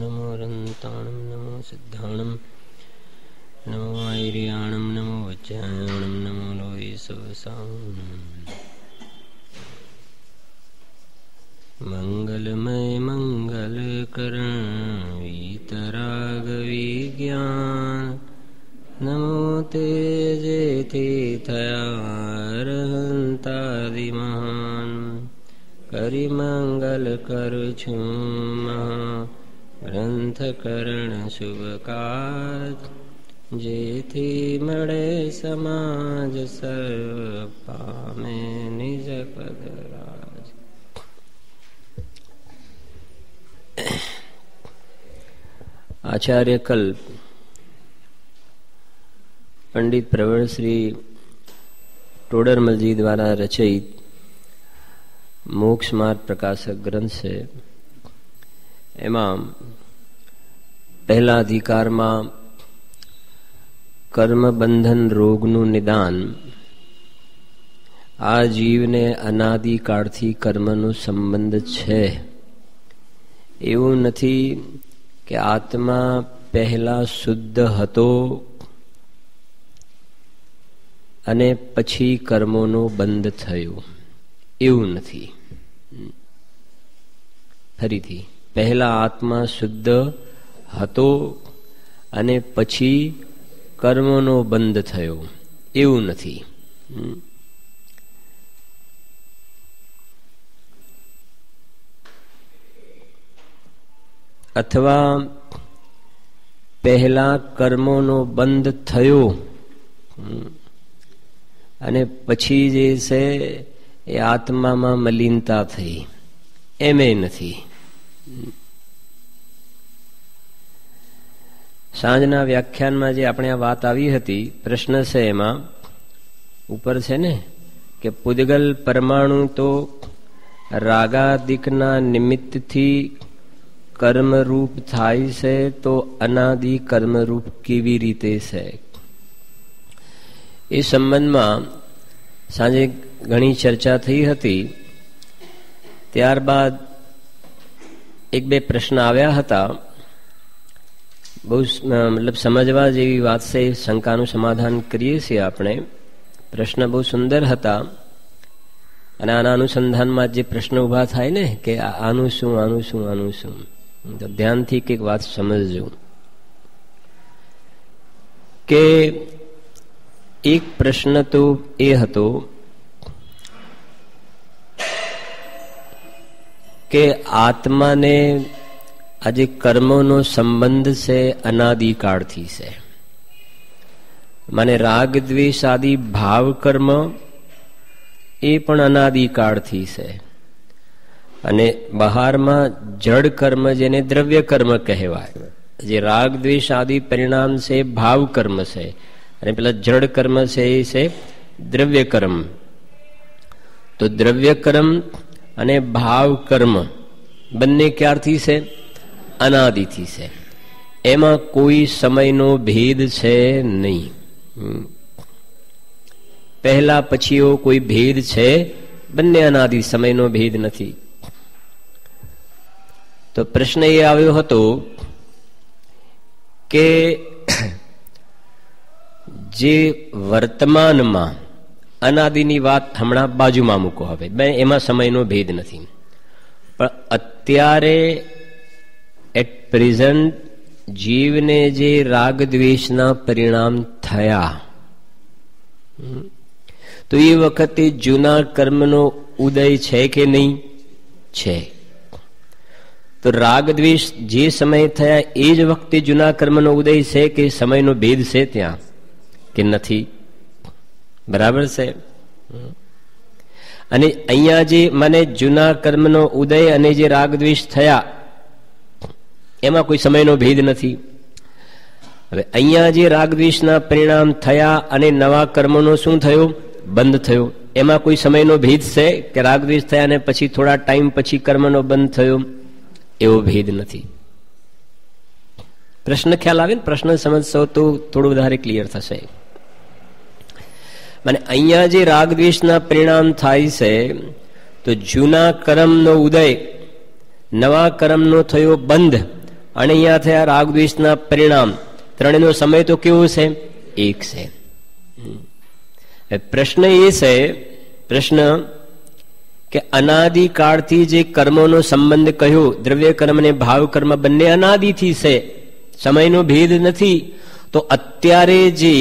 નમો રંતાણમ નમો સિદ્ધાણમ નમો આયર્યાણમ નમો વચ્ચાયણમ નમો લોહી સવસામ મંગલમય મંગલકરણ વીતરાગ વિજ્ઞાન નમો તે જેથી થયા અરહંતાદિમહાન કરી મંગલ કરું છું મહા ગ્રંથકરણ શુભ કાજ જેથી મળે સમાજ સર્વ પામે નિજ પદરાજ. આચાર્ય કલ્પ પંડિત પ્રવર શ્રી ટોડરમલજી દ્વારા રચિત મોક્ષ માર્ગ પ્રકાશક ગ્રંથ છે. એમાં પહેલા અધિકારમાં કર્મ બંધન રોગનું નિદાન. આ જીવને અનાદિકાળથી કર્મનો સંબંધ છે. એવું નથી કે આત્મા પહેલા શુદ્ધ હતો અને પછી કર્મોનો બંધ થયો, એવું નથી. ફરીથી, પહેલા આત્મા શુદ્ધ હતો અને પછી કર્મનો બંધ થયો, એવું નથી. અથવા પહેલા કર્મોનો બંધ થયો અને પછી જે છે એ આત્મામાં મલિનતા થઈ, એમ નથી. સાંજના વ્યાખ્યાનમાં જે આપણે આ વાત આવી હતી, પ્રશ્ન છે એમાં ઉપર છે ને કે પૂદગલ પરમાણુ તો રાગાદિકના નિમિત્તથી કર્મરૂપ થાય છે, તો અનાદિ કર્મરૂપ કેવી રીતે છે? એ સંબંધમાં સાંજે ઘણી ચર્ચા થઈ હતી. ત્યારબાદ એક બે પ્રશ્ન આવ્યા હતા. બહુ મતલબ સમજવા જેવી વાત છે. શંકાનું સમાધાન કરીએ છીએ આપણે. પ્રશ્ન બહુ સુંદર હતા અને આના અનુસંધાનમાં જે પ્રશ્ન ઉભા થાય ને કે આનું શું, આનું શું, આનું શું, તો ધ્યાનથી કંઈક વાત સમજજો. કે એક પ્રશ્ન તો એ હતો કે આત્માને આજે કર્મોનો સંબંધ છે અનાદિકાળથી છે. મને રાગ દ્વેષ આદિ ભાવ કર્મ એ પણ અનાદિકાળથી છે. અને બહારમાં જડ કર્મ જેને દ્રવ્ય કર્મ કહેવાય, જે રાગ દ્વેષ આદિ પરિણામ છે ભાવ કર્મ છે, અને પેલા જડ કર્મ છે એ છે દ્રવ્ય કર્મ. તો દ્રવ્ય કર્મ અને ભાવ કર્મ બંને ક્યારથી છે? અનાદિથી છે. એમાં કોઈ સમયનો ભેદ છે નહીં. પહેલા પછીઓ કોઈ ભેદ છે? બંને અનાદિ, સમયનો ભેદ નથી. તો પ્રશ્ન એ આવ્યો હતો કે જે વર્તમાનમાં અનાદિની વાત હમણાં બાજુમાં મૂકો, હવે એમાં સમયનો ભેદ નથી, પણ અત્યારે એટ પ્રેઝન્ટ જીવને જે રાગ દ્વેષના પરિણામ થયા, તો એ વખતે જૂના કર્મનો ઉદય છે કે નહીં? છે. તો રાગ દ્વેષ જે સમય થયા એ જ વખતે જૂના કર્મનો ઉદય છે કે સમયનો ભેદ છે ત્યાં કે નથી? બરાબર છે. અને અહીંયા જે મને જૂના કર્મનો ઉદય અને જે રાગ દ્વેષ થયા એમાં કોઈ સમયનો ભેદ નથી. હવે અહીંયા જે રાગ દ્વેષના પરિણામ થયા અને નવા કર્મનો શું થયો? બંધ થયો. એમાં કોઈ સમયનો ભેદ છે કે રાગ દ્વેષ થયા અને પછી થોડા ટાઈમ પછી કર્મનો બંધ થયો? એવો ભેદ નથી. પ્રશ્ન ખ્યાલ આવે ને? પ્રશ્ન સમજશો તો થોડું વધારે ક્લિયર થશે. અને અહીંયા જે રાગ દ્વેષના પરિણામ થાય છે, તો જૂના કર્મનો ઉદય નવા કર્મનો થયો બંધ અને અહીંયા થયા રાગદ્વેષના પરિણામ, ત્રણેયનો સમય તો કેવો છે? એક છે. પ્રશ્ન એ છે, પ્રશ્ન કે અનાદિકાળથી જે કર્મોનો સંબંધ કહ્યો, દ્રવ્ય કર્મ અને ભાવ કર્મ બંને અનાદિથી છે, સમયનો ભેદ નથી. તો અત્યારે જે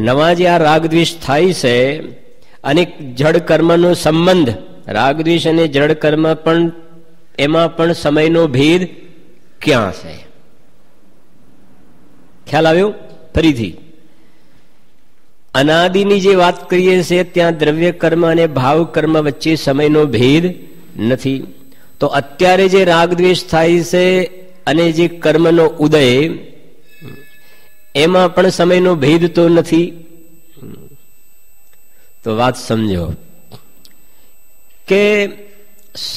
નવા જે આ રાગદ્વેષ થાય છે અને જડ કર્મનો સંબંધ, રાગદ્વેષ અને જડ કર્મ પણ એમાં પણ સમયનો ભેદ ક્યાં છે? ખ્યાલ આવ્યો? ફરીથી અનાદિની જે વાત કરીએ છીએ ત્યાં દ્રવ્ય કર્મ અને ભાવ કર્મ વચ્ચે સમયનો ભેદ નથી. તો અત્યારે જે રાગદ્વેષ થાય છે અને જે કર્મનો ઉદય, એમાં પણ સમયનો ભેદ તો નથી. તો વાત સમજો કે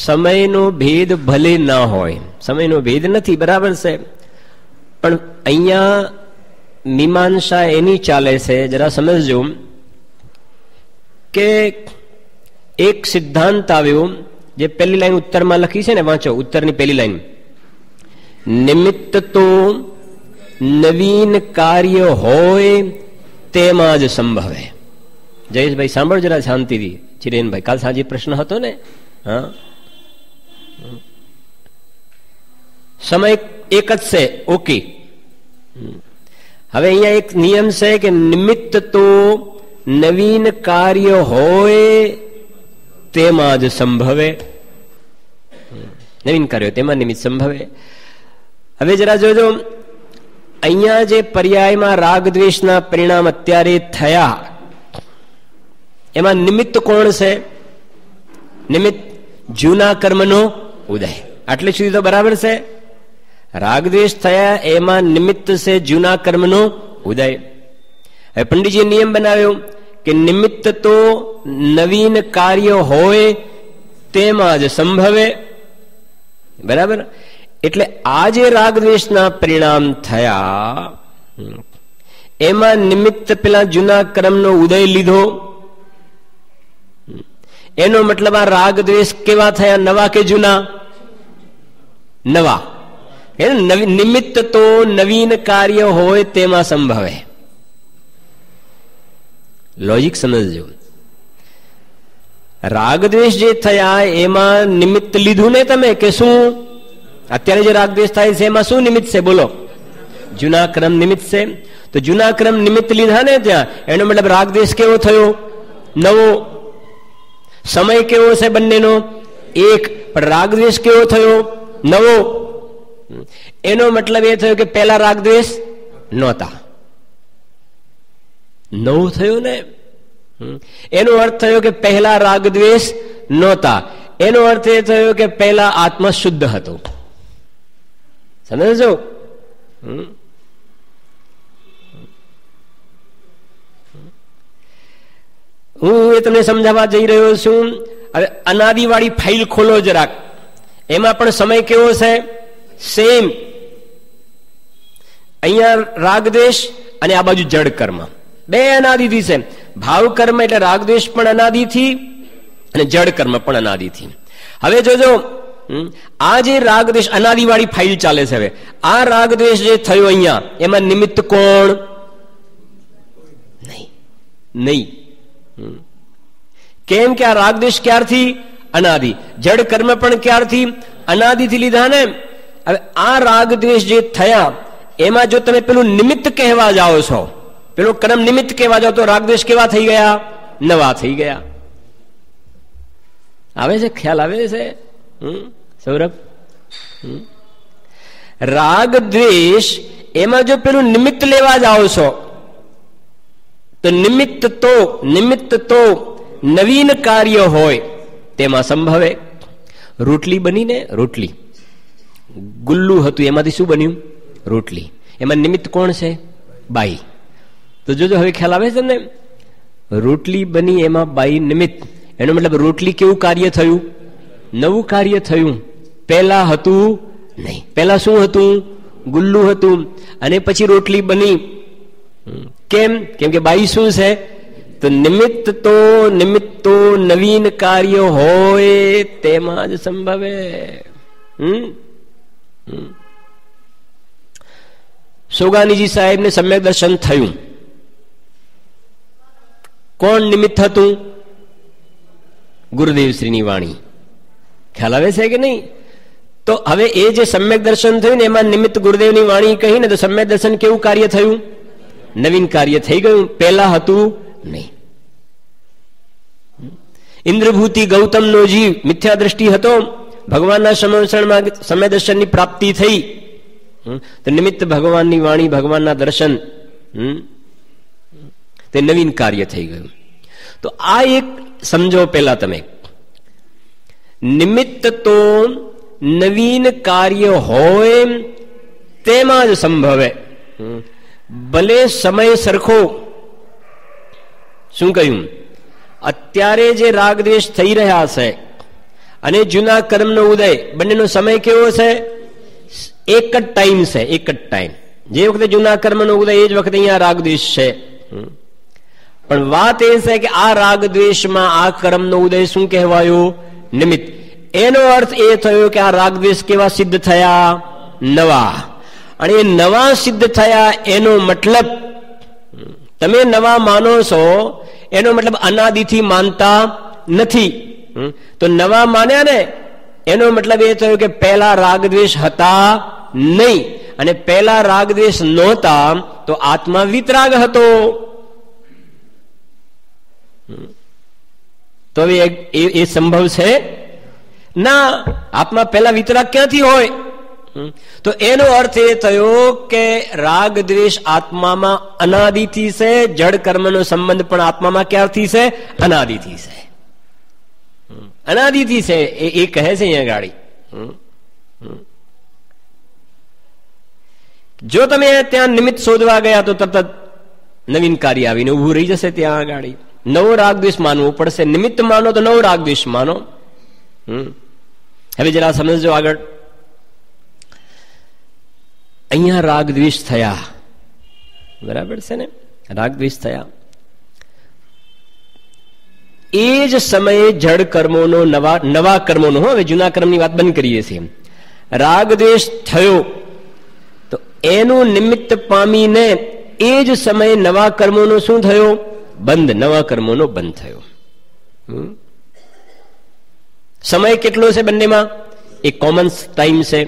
સમયનો ભેદ ભલે ના હોય, સમયનો ભેદ નથી, બરાબર છે, પણ અહીંયા મીમાંસા એની ચાલે છે, જરા સમજજો કે એક સિદ્ધાંત આવ્યો, જે પહેલી લાઈન ઉત્તરમાં લખી છે ને, વાંચો ઉત્તરની પહેલી લાઈન. નિમિત્ત તો નવીન કાર્ય હોય તેમાં જ સંભવે. જયેશભાઈ સાંભળ જરા શાંતિથી. ચિરેનભાઈ, કાલ સાંજે પ્રશ્ન હતો ને? હા, સમય એક જ છે, ઓકે. હવે અહીંયા એક નિયમ છે કે નિમિત્ત તો નવીન કાર્ય હોય તેમાં જ સંભવે. નવીન કાર્ય તેમાં નિમિત્ત સંભવે. હવે જરા જોજો, અહીંયા જે પર્યાયમાં રાગ દ્વેષના પરિણામ અત્યારે થયા, એમાં નિમિત્ત કોણ છે? નિમિત્ત જૂના કર્મનો ઉદય. આટલે સુધી તો બરાબર છે. રાગદ્વેષ થયા એમાં નિમિત્ત છે જૂના કર્મનો ઉદય. હવે પંડિતજીએ નિયમ બનાવ્યો કે નિમિત્ત તો નવીન કાર્ય હોય તેમાં જ સંભવે. બરાબર? એટલે આ જે રાગદ્વેષના પરિણામ થયા એમાં નિમિત્ત પેલા જૂના કર્મનો ઉદય લીધો. એનો મતલબ આ રાગદ્વેષ કેવા થયા? નવા કે જૂના? નવા. નિમિત્ત તો નવીન કાર્ય હોય તેમાં સંભવે. લોજિક સમજજો. રાગદ્વેષ જે થયા એમાં નિમિત્ત લીધું ને તમે, કે શું? અત્યારે જે રાગદ્વેષ થાય છે એમાં શું નિમિત્ત છે? બોલો. જૂના ક્રમ નિમિત્ત છે. તો જૂના ક્રમ નિમિત્ત લીધા ને ત્યાં, એનો મતલબ રાગદ્વેષ કેવો થયો? નવો. સમય કેવો છે બંનેનો? એક. પણ રાગદ્વેષ કેવો થયો? નવો. એનો મતલબ એ થયો કે પહેલા રાગદ્વેષ નહોતા, નવું થયું ને. એનો અર્થ થયો કે પહેલા રાગદ્વેષ નહોતા. એનો અર્થ એ થયો કે પહેલા આત્મા શુદ્ધ હતો. સમજો? હું એ તમને સમજાવવા જઈ રહ્યો છું. હવે અનાદિવાળી ફાઇલ ખોલો જરાક, એમાં પણ સમય કેવો છે? સેમ. અહીંયા રાગદ્વેષ અને આ બાજુ જડ કર્મ બે અનાદિથી છે. ભાવ કર્મ એટલે રાગદ્વેષ પણ અનાદિથી અને જડ કર્મ પણ અનાદિથી. હવે જોજો, આ જે રાગદ્વેષ અનાદિવાળી ફાઇલ ચાલે છે, હવે આ રાગદ્વેષ જે થયો અહીંયા, એમાં નિમિત્ત કોણ? નહીં. કેમ કે આ રાગદ્વેષ ક્યારથી? અનાદિ. જડ કર્મ પણ ક્યારથી? અનાદિથી લીધા ને. હવે આ રાગદ્વેષ જે થયા એમાં જો તમે પેલું નિમિત્ત કહેવા જાઓ છો, પેલું કર્મ નિમિત્ત કહેવા જાઓ, તો રાગદ્વેષ કેવા થઈ ગયા? નવા થઈ ગયા. આવે છે? ખ્યાલ આવે છે? સૌરભ, રાગદ્વેષ એમાં જો પેલું નિમિત્ત લેવા જાઓ છો, તો નિમિત્ત તો નવીન કાર્ય હોય તેમાં સંભવે. રોટલી બની ને, રોટલી ગુલ્લુ હતું, એમાંથી શું બન્યું? રોટલી. એમાં નિમિત્ત કોણ છે? બાઈ. તો જોજો હવે ખ્યાલ આવે છે ને. રોટલી બની, એમાં બાઈ નિમિત્ત. એનો મતલબ રોટલી કેવું કાર્ય થયું? નવું કાર્ય થયું. પહેલા હતું નહીં. પહેલા શું હતું? ગુલ્લુ હતું. અને પછી રોટલી બની. કેમ? કેમ કે બાઈ શું છે? તો નિમિત્ત તો નવીન કાર્ય હોય તેમાં જ સંભવે. સોગાનીજી સાહેબને સમ્યક દર્શન થયું. કોણ નિમિત્ત હતું? ગુરુદેવશ્રીની વાણી. ખ્યાલ આવે છે કે નહીં? તો હવે એ જે સમ્યક દર્શન થયું ને એમાં નિમિત્ત ગુરુદેવની વાણી કહીને તો સમ્યક દર્શન કેવું કાર્ય થયું? નવીન કાર્ય થઈ ગયું, પહેલા હતું નહીં. ઇન્દ્રભૂતિ ગૌતમનો જીવ મિથ્યા દ્રષ્ટિ હતો, ભગવાનના સમર્ષણમાં સમ્યક દર્શનની પ્રાપ્તિ થઈ તો નિમિત્ત ભગવાનની વાણી, ભગવાનના દર્શન, તે નવીન કાર્ય થઈ ગયું. તો આ એક સમજો. પેલા તમે નિમિત્ત તો નવીન કાર્ય હોય તેમાં જ સંભવે, ભલે સમય સરખો. શું કહ્યું? અત્યારે જે રાગદ્વેષ થઈ રહ્યા છે અને જૂના કર્મનો ઉદય, બંનેનો સમય કેવો છે? એક જ ટાઈમ છે, એક જ ટાઈમ. જે વખતે જૂના કર્મનો ઉદય એ જ વખતે અહીંયા રાગદ્વેષ છે. પણ વાત એ છે કે આ રાગદ્વેષમાં આ કર્મનો ઉદય શું કહેવાયો? નિમિત્ત. એનો અર્થ એ થયો કે આ રાગદ્વેષ કેવા સિદ્ધ થયા? નવા. અને એ નવા સિદ્ધ થયા એનો મતલબ, તમે નવા માનો છો એનો મતલબ અનાદિથી માનતા નથી. તો નવા માન્યા ને એનો મતલબ એ થયો કે પહેલા રાગદ્વેષ હતા નહીં, અને પહેલા રાગદ્વેષ નહોતા તો આત્મા વિતરાગ હતો. તો એ સંભવ છે ના. આત્મા પહેલા વિતરાગ ક્યાંથી હોય? તો એનો અર્થ એ થયો કે રાગ દ્વેષ આત્મામાં અનાદિથી છે. જડ કર્મનો સંબંધ પણ આત્મામાં ક્યારથી છે? અનાદિથી છે. અનાદિથી છે એ કહે છે અહીંયા ગાડી. જો તમે ત્યાં નિમિત્ત શોધવા ગયા તો તરત નવીન કાર્ય આવીને ઉભું રહી જશે. ત્યાં ગાડી નવો રાગ દ્વેષ માનવું પડશે. નિમિત્ત માનો તો નવો રાગ દ્વેષ માનો. હવે જરા સમજો આગળ. અહીંયા રાગ દ્વેષ થયા, બરાબર છે ને? રાગ દ્વેષ થયા એ જ સમયે જડ કર્મોનો નવા કર્મોનો, હવે જૂના કર્મની વાત બંધ કરીએ છીએ. રાગ દ્વેષ થયો તો એનું નિમિત્ત પામીને એ જ સમયે નવા કર્મોનો શું થયો? બંધ. નવા કર્મોનો બંધ થયો. સમય કેટલો છે બંનેમાં? એ કોમન ટાઈમ છે.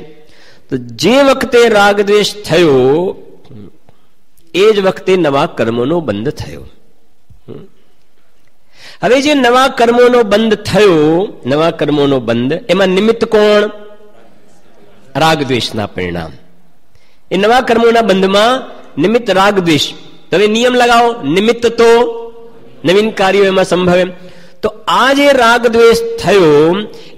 તો જે વખતે રાગ દ્વેષ થયો એ જ વખતે નવા કર્મોનો બંધ થયો. હવે જે નવા કર્મોનો બંધ થયો, નવા કર્મોનો બંધ, એમાં નિમિત્ત કોણ? રાગ દ્વેષના પરિણામ. એ નવા કર્મોના બંધમાં નિમિત્ત રાગ દ્વેષ. તો હવે નિયમ લગાવો, નિમિત્ત તો નવીન કાર્યો એમાં સંભવે. તો આ જે રાગ દ્વેષ થયો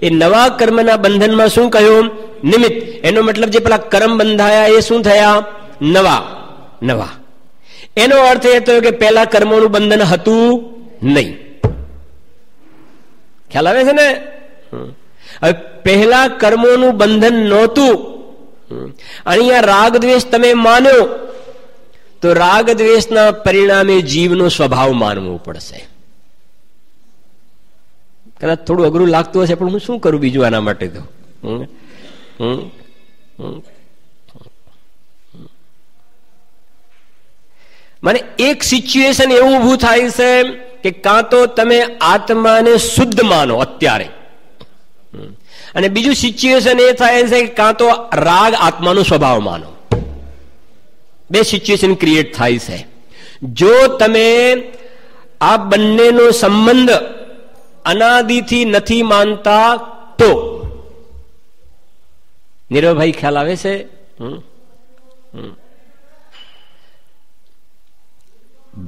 એ નવા કર્મના બંધનમાં શું કહ્યું? નિમિત્ત. એનો મતલબ જે પેલા કર્મ બંધાયા એ શું થયા? નવા. એનો અર્થ એ થયો કે પેલા કર્મોનું બંધન હતું નહીં. ખ્યાલ આવે છે ને? હવે પહેલા કર્મોનું બંધન નહોતું, અહીંયા રાગ દ્વેષ તમે માન્યો તો રાગ દ્વેષના પરિણામે જીવનો સ્વભાવ માનવો પડશે. કદાચ થોડું અઘરું લાગતું હશે, પણ હું શું કરું બીજું આના માટે? તો મને એક સિચ્યુએશન એવું ઊભું થાય છે કે કાં તો તમે આત્માને શુદ્ધ માનો અત્યારે, અને બીજું સિચ્યુએશન એ થાય છે કે કાં તો રાગ આત્માનો સ્વભાવ માનો. બે સિચ્યુએશન ક્રિએટ થાય છે. જો તમે આ બંનેનો સંબંધ અનાદિથી નથી માનતા તો, નીરવભાઈ ખ્યાલ આવે છે?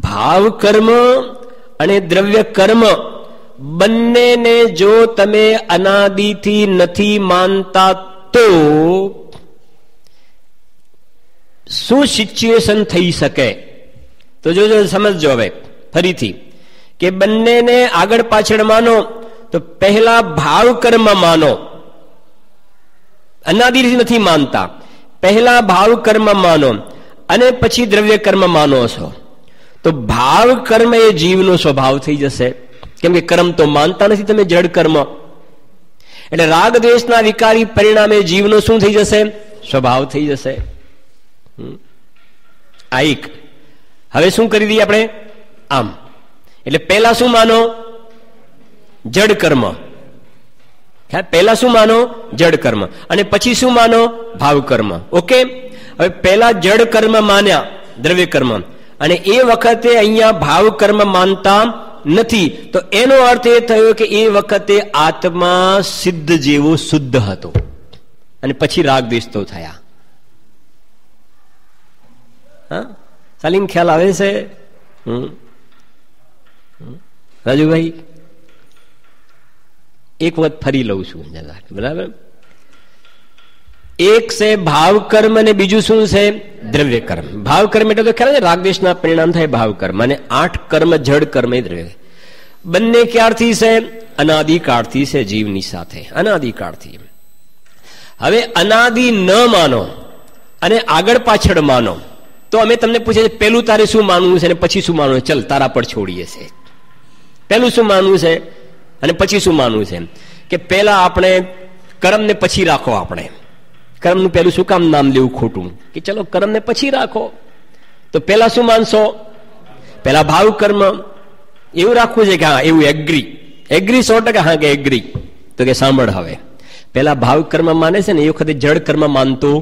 ભાવ કર્મ અને દ્રવ્ય કર્મ બંનેને જો તમે અનાદિથી નથી માનતા તો શું સિચ્યુએશન થઈ શકે? તો જો સમજજો હવે ફરીથી કે બંનેને આગળ પાછળ માનો તો પહેલા ભાવ કર્મ માનો, અનાદિથી નથી માનતા, પહેલા ભાવ કર્મ માનો અને પછી દ્રવ્ય કર્મ માનો છો, તો ભાવ કર્મ એ જીવનો સ્વભાવ થઈ જશે. કેમ કે કર્મ તો માનતા નથી તમે, જડ કર્મ. એટલે રાગ દ્વેષના વિકારી પરિણામે જીવનો શું થઈ જશે? સ્વભાવ થઈ જશે. આ એક. હવે શું કરી દઈએ આપણે? આમ. એટલે પહેલા શું માનો? જડ કર્મ. પહેલા શું માનો? જડ કર્મ. અને પછી શું માનો? ભાવ કર્મ. ઓકે. હવે પહેલા જડ કર્મ માન્યા, દ્રવ્ય કર્મ, અને એ વખતે અહીંયા ભાવ કર્મ માનતા નથી. તો એનો અર્થ એ થયો કે એ વખતે આત્મા સિદ્ધ જેવો શુદ્ધ હતો, અને પછી રાગ દ્વેષ તો થયા. હા, સાલીમ ખ્યાલ આવે છે? રાજુભાઈ, એક વખત ફરી લઉં છું. બરાબર. એક છે ભાવ કર્મ અને બીજું શું છે? દ્રવ્ય કર્મ. ભાવ કર્મ એટલે તો ખ્યાલ છે, રાગદ્વેષના પરિણામ થાય ભાવ કર્મ, અને 8 કર્મ જડ કર્મ એ દ્રવ્ય. બંને ક્યારથી છે? અનાદિકાળથી છે, જીવની સાથે અનાદિકાળથી. હવે અનાદિ ન માનો અને આગળ પાછળ માનો તો અમે તમને પૂછે પેલું તારે શું માનવું છે અને પછી શું માનવું? ચલ તારા પર છોડીએ છે. પેલું શું માનવું છે અને પછી શું માનવું છે? કે પેલા આપણે કર્મને પછી રાખો. આપણે કર્મનું પેલું શું કામ નામ લેવું ખોટું? કે ચલો કર્મને પછી રાખો. તો પેલા શું માનશો? પેલા ભાવ કર્મ. એવું રાખવું છે કે હા, એવું એગ્રી 100%. હા કે એગ્રી. તો કે સાંભળ, હવે પેલા ભાવ કર્મ માને છે ને એ વખતે જડ કર્મ માનતો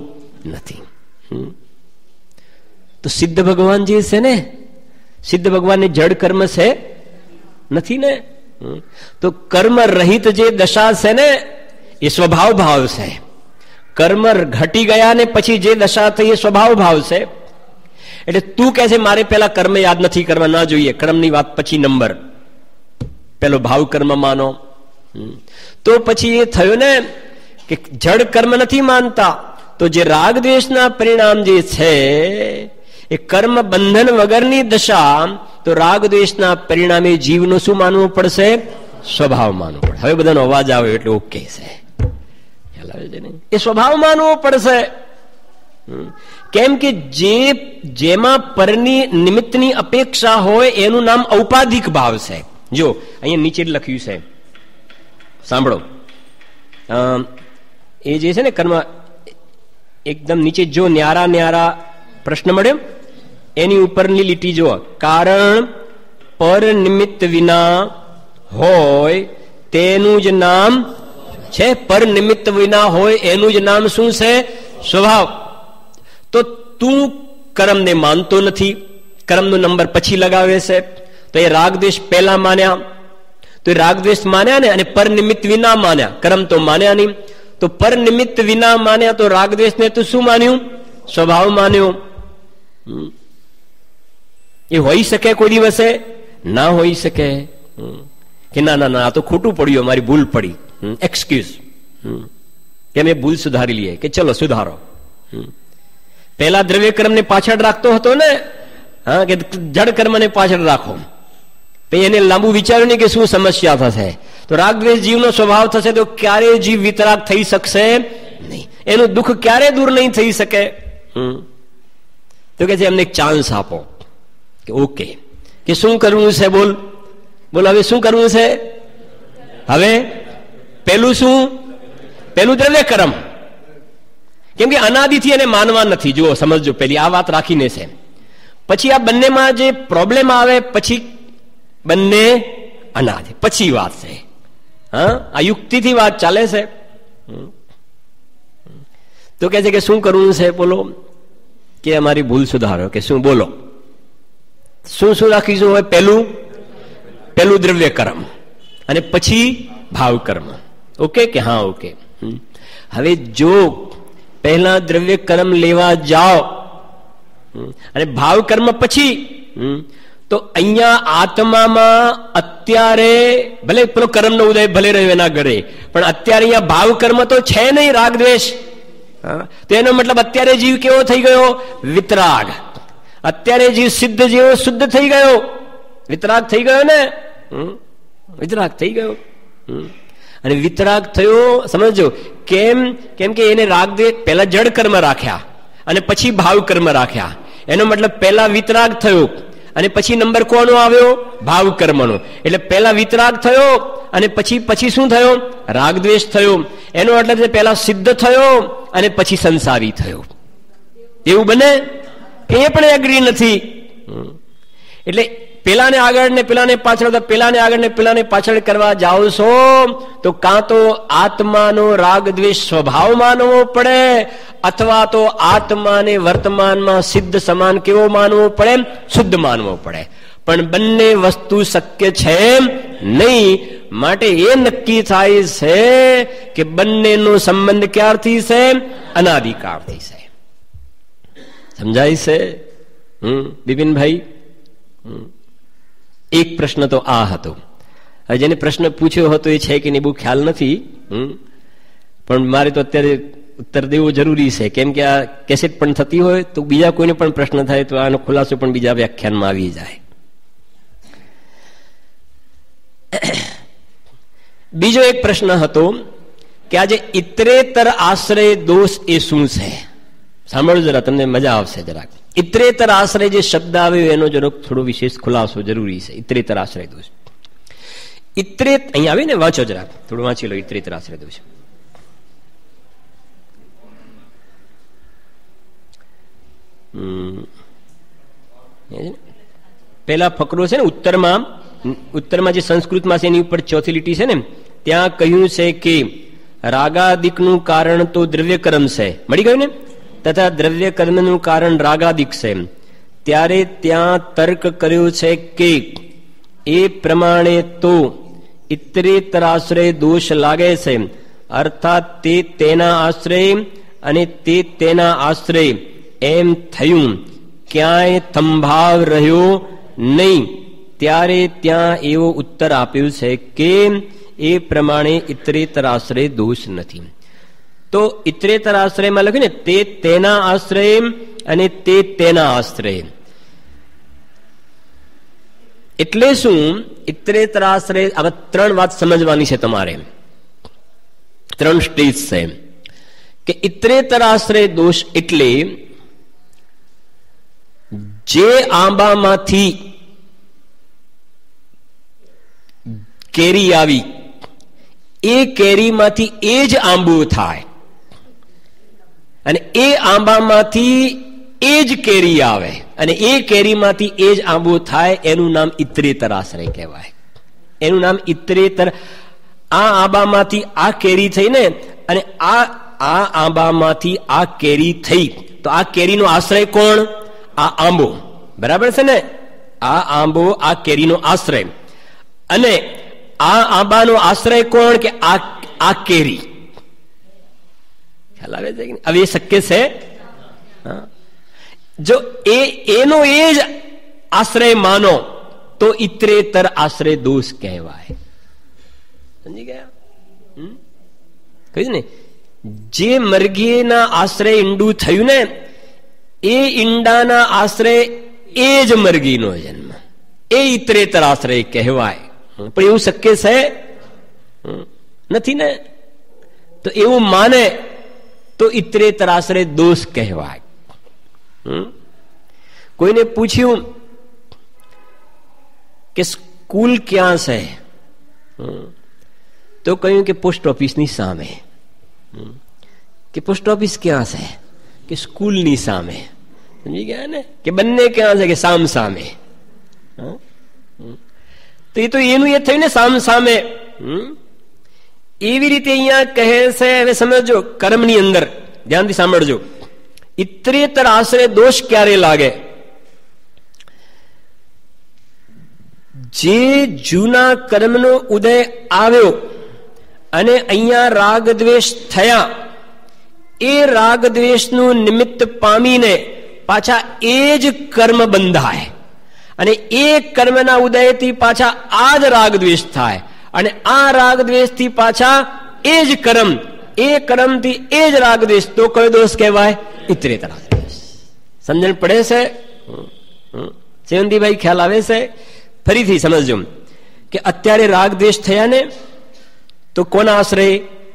નથી. તો સિદ્ધ ભગવાન જે છે ને, સિદ્ધ ભગવાનની જડ કર્મ છે નથી ને. તો કર્મ રહિત જે દશા છે ને એ સ્વભાવ ભાવ છે. કર્મ ઘટી ગયા ને પછી જે દશા થઈ એ સ્વભાવ ભાવ છે. એટલે તું કહે છે મારે પેલા કર્મ યાદ નથી કરવા, ના જોઈએ. કર્મની વાત પછી નંબર, પેલો ભાવ કર્મ માનો. તો પછી એ થયો ને કે જડ કર્મ નથી માનતા. તો જે રાગ દ્વેષના પરિણામ જે છે એ કર્મ બંધન વગરની દશા. તો રાગ દ્વેષના પરિણામે જીવનું શું માનવું પડશે? સ્વભાવ માનવું પડે. હવે બધાનો અવાજ આવે એટલે ઓકે છે. એ સ્વભાવ માનવો પડશે. કેમ કે જેમાં પરની નિમિત્તની અપેક્ષા હોય એનું નામ ઔપાધિક ભાવ છે. જો અહીંયા નીચે લખ્યું છે, સાંભળો. એ જે છે ને કર્મ, એકદમ નીચે જો ન્યારા પ્રશ્ન મળ્યો એની ઉપરની લીટી જો, કારણ પર નિમિત્ત વિના હોય તેનું જ નામ છે. પર નિમિત્ત વિના હોય એનું જ નામ શું છે? સ્વભાવ. તો તું કર્મને માનતો નથી, કર્મનો નંબર પછી લગાવે છે. તો એ રાગદ્વેષ પહેલા માન્યા, તો એ રાગદ્વેષ માન્યા ને, અને પર નિમિત્ત વિના માન્યા. કર્મ તો માન્યા નહીં. તો પર નિમિત્ત વિના માન્યા તો રાગદ્વેષને તો શું માન્યું? સ્વભાવ માન્યો. એ હોઈ શકે કોઈ દિવસે? ના હોઈ શકે. કે ના ના ના, આ તો ખોટું પડ્યું, અમારી ભૂલ પડી, એક્સક્યુઝ. કે અમે ભૂલ સુધારી લઈએ. કે ચલો સુધારો. પેલા દ્રવ્ય કર્મને પાછળ રાખતો હતો ને, હા, કે જડ કર્મને પાછળ રાખો. એને લાંબુ વિચાર્યું નહીં કે શું સમસ્યા થશે. તો રાગદ્વેષ જીવનો સ્વભાવ થશે તો ક્યારે જીવ વિતરાગ થઈ શકશે નહીં. એનું દુઃખ ક્યારે દૂર નહીં થઈ શકે. તો કે છે એમને એક ચાન્સ આપો. કે ઓકે, કે શું કરવું છે? બોલ હવે શું કરવું છે? હવે પેલું શું? પેલું દ્રવ્ય કર્મ. કેમ કે અનાદિથી એને માનવા નથી. જુઓ, સમજો, પેલી આ વાત રાખીને છે. પછી આ બંનેમાં જે પ્રોબ્લેમ આવે પછી બંને અનાદિ, પછી વાત છે. હા, આ યુક્તિથી વાત ચાલે છે. તો કે છે કે શું કરવું છે? બોલો. કે અમારી ભૂલ સુધારો. કે શું? બોલો. શું રાખીશું? હવે પેલું દ્રવ્ય કર્મ અને પછી ભાવ કર્મ. ઓકે કે હા? ઓકે. હવે જો પહેલા દ્રવ્ય કર્મ લેવા જાઓ અને ભાવ કર્મ પછી, તો અહીંયા આત્મામાં અત્યારે ભલે પેલો કર્મનો ઉદય ભલે રહ્યો એના ઘરે, પણ અત્યારે અહીંયા ભાવ કર્મ તો છે નહીં, રાગ દ્વેષ. તો એનો મતલબ અત્યારે જીવ કેવો થઈ ગયો? વિતરાગ. અત્યારે જીવ સિદ્ધ જેવો શુદ્ધ થઈ ગયો, વિતરાગ થઈ ગયો ને. વિતરાગ થઈ ગયો. અને વિતરાગ થયો, સમજો કેમ? કેમ કે એને રાગદ્વેષ પહેલા જડ કર્મ રાખ્યા અને પછી ભાવ કર્મ રાખ્યા. એનો મતલબ પહેલા વિતરાગ થયો અને પછી નંબર કોનો આવ્યો? ભાવ કર્મનો. એટલે પહેલા વિતરાગ થયો અને પછી શું થયો? રાગદ્વેષ થયો. એનો મતલબ છે પેલા સિદ્ધ થયો અને પછી સંસારી થયો. એવું બને? એ પણ એગ્રી નથી. એટલે પેલાને આગળ ને પેલાને પાછળ, પેલાને આગળ ને પેલાને પાછળ કરવા જાઓ છો તો કાં તો આત્માનો રાગદ્વેષ સ્વભાવ માનવો પડે, અથવા તો આત્માને વર્તમાનમાં સિદ્ધ સમાન કેવો માનવો પડે? શુદ્ધ માનવો પડે. પણ બંને વસ્તુ શક્ય છે નહીં. માટે એ નક્કી થાય છે કે બંનેનો સંબંધ ક્યારથી છે? અનાદિકાળથી છે. સમજાય છે બિપિનભાઈ? એક પ્રશ્ન તો આ હતો. હવે જેને પ્રશ્ન પૂછ્યો હતો એ છે કે નહીં બહુ ખ્યાલ નથી, પણ મારે તો અત્યારે ઉત્તર દેવો જરૂરી છે. કેમ કે આ કેસેટ પણ થતી હોય તો બીજા કોઈને પણ પ્રશ્ન થાય તો આનો ખુલાસો પણ બીજા વ્યાખ્યાનમાં આવી જાય. બીજો એક પ્રશ્ન હતો કે આજે ઇતરેતર આશ્રય દોષ એ શું છે? સાંભળો જરા, તમને મજા આવશે જરાક. ઇતરેતર આશ્રય જે શબ્દ આવ્યો એનો જરાક થોડો વિશેષ ખુલાસો જરૂરી છે. ઇતરેતર આશ્રય દોષ, અહીંયા આવે ને, વાંચો જરાક, થોડું વાંચી લો. ઇતરેતર આશ્રય દોષ પેલા ફકરો છે ને ઉત્તરમાં જે સંસ્કૃતમાં છે એની ઉપર ચોથી લીટી છે ને, ત્યાં કહ્યું છે કે રાગાદિકનું કારણ તો દ્રવ્ય કર્મ છે, મળી ગયું ને, તથા દ્રવ્ય કર્મનું કારણ રાગાદિક છે. ત્યારે ત્યાં તર્ક કર્યો છે કે એ પ્રમાણે તો ઇતરેતર આશ્રય દોષ લાગે છે. અર્થાત તે તેના આશ્રય અને તે તેના આશ્રય એમ થયું, ક્યાંય સંભાવ રહ્યો નહીં. ત્યારે ત્યાં એવો ઉત્તર આપ્યો છે કે એ પ્રમાણે ઇતરેતર આશ્રય દોષ નથી. તો ઇતરેતર આશ્રયમાં લખ્યું ને તે તેના આશ્રય અને તે તેના આશ્રય. એટલે શું? ઇતરેતર આશ્રય, આમાં ત્રણ વાત સમજવાની છે તમારે, ત્રણ સ્ટેજ છે. કે ઇતરેતર આશ્રય દોષ એટલે જે આંબામાંથી કેરી આવી એ કેરીમાંથી એ જ આંબો થાય, અને એ આંબામાંથી એ જ કેરી આવે, અને એ કેરીમાંથી એ જ આંબો થાય. એનું નામ ઇતરેતર આશ્રય કહેવાય. એનું નામ ઇતરેતર. આ આંબામાંથી આ કેરી થઈ ને, અને આ આંબામાંથી આ કેરી થઈ, તો આ કેરીનો આશ્રય કોણ? આ આંબો. બરાબર છે ને? આ આંબો આ કેરીનો આશ્રય, અને આ આંબાનો આશ્રય કોણ? કે આ કેરી. ખ્યાલ આવે છે? હવે એ શક્ય છે? જો એનો એ જ આશ્રય માનો તો ઇતરેતર આશ્રય દોષ કહેવાય. સમજી ગયા? કહ્યું ને, જે મરઘીના આશ્રય ઈંડું થયું ને, એ ઈંડાના આશ્રય એ જ મરઘીનો જન્મ, એ ઇતરેતર આશ્રય કહેવાય. પણ એવું શક્ય છે નથી ને? તો એવું માને તો ઇતરેતર આશ્રય દોષ કહેવાય. કોઈને પૂછ્યું કે સ્કૂલ ક્યાં છે, તો કહ્યું કે પોસ્ટ ઓફિસની સામે. કે પોસ્ટ ઓફિસ ક્યાં છે? કે સ્કૂલની સામે. સમજી ગયા ને? કે બંને ક્યાં છે? કે સામ સામે. તો એ તો એનું એ થયું ને, સામ સામે. એવી રીતે અહીંયા કહે છે. હવે સમજો, કર્મની અંદર ધ્યાનથી સાંભળજો. ઇતરેતર આશ્રય દોષ ક્યારે લાગે? જે જૂના કર્મનો ઉદય આવ્યો અને અહીંયા રાગદ્વેષ થયા, એ રાગદ્વેષનું નિમિત્ત પામીને પાછા એ જ કર્મ બંધાય, અને એ કર્મના ઉદયથી પાછા આ જ રાગદ્વેષ થાય, અને આ રાગદ્વેષથી પાછા એ જ કર્મ, એ કર્મથી એ જ રાગદ્વેષ. તો કયો દોષ કહેવાય? ઇતરેતર આશ્રય. સમજણ પડે છે? સેવંતીભાઈ ખ્યાલ આવે છે? ફરીથી સમજજો કે અત્યારે રાગદ્વેષ થયા ને, તો કોના આશ્રય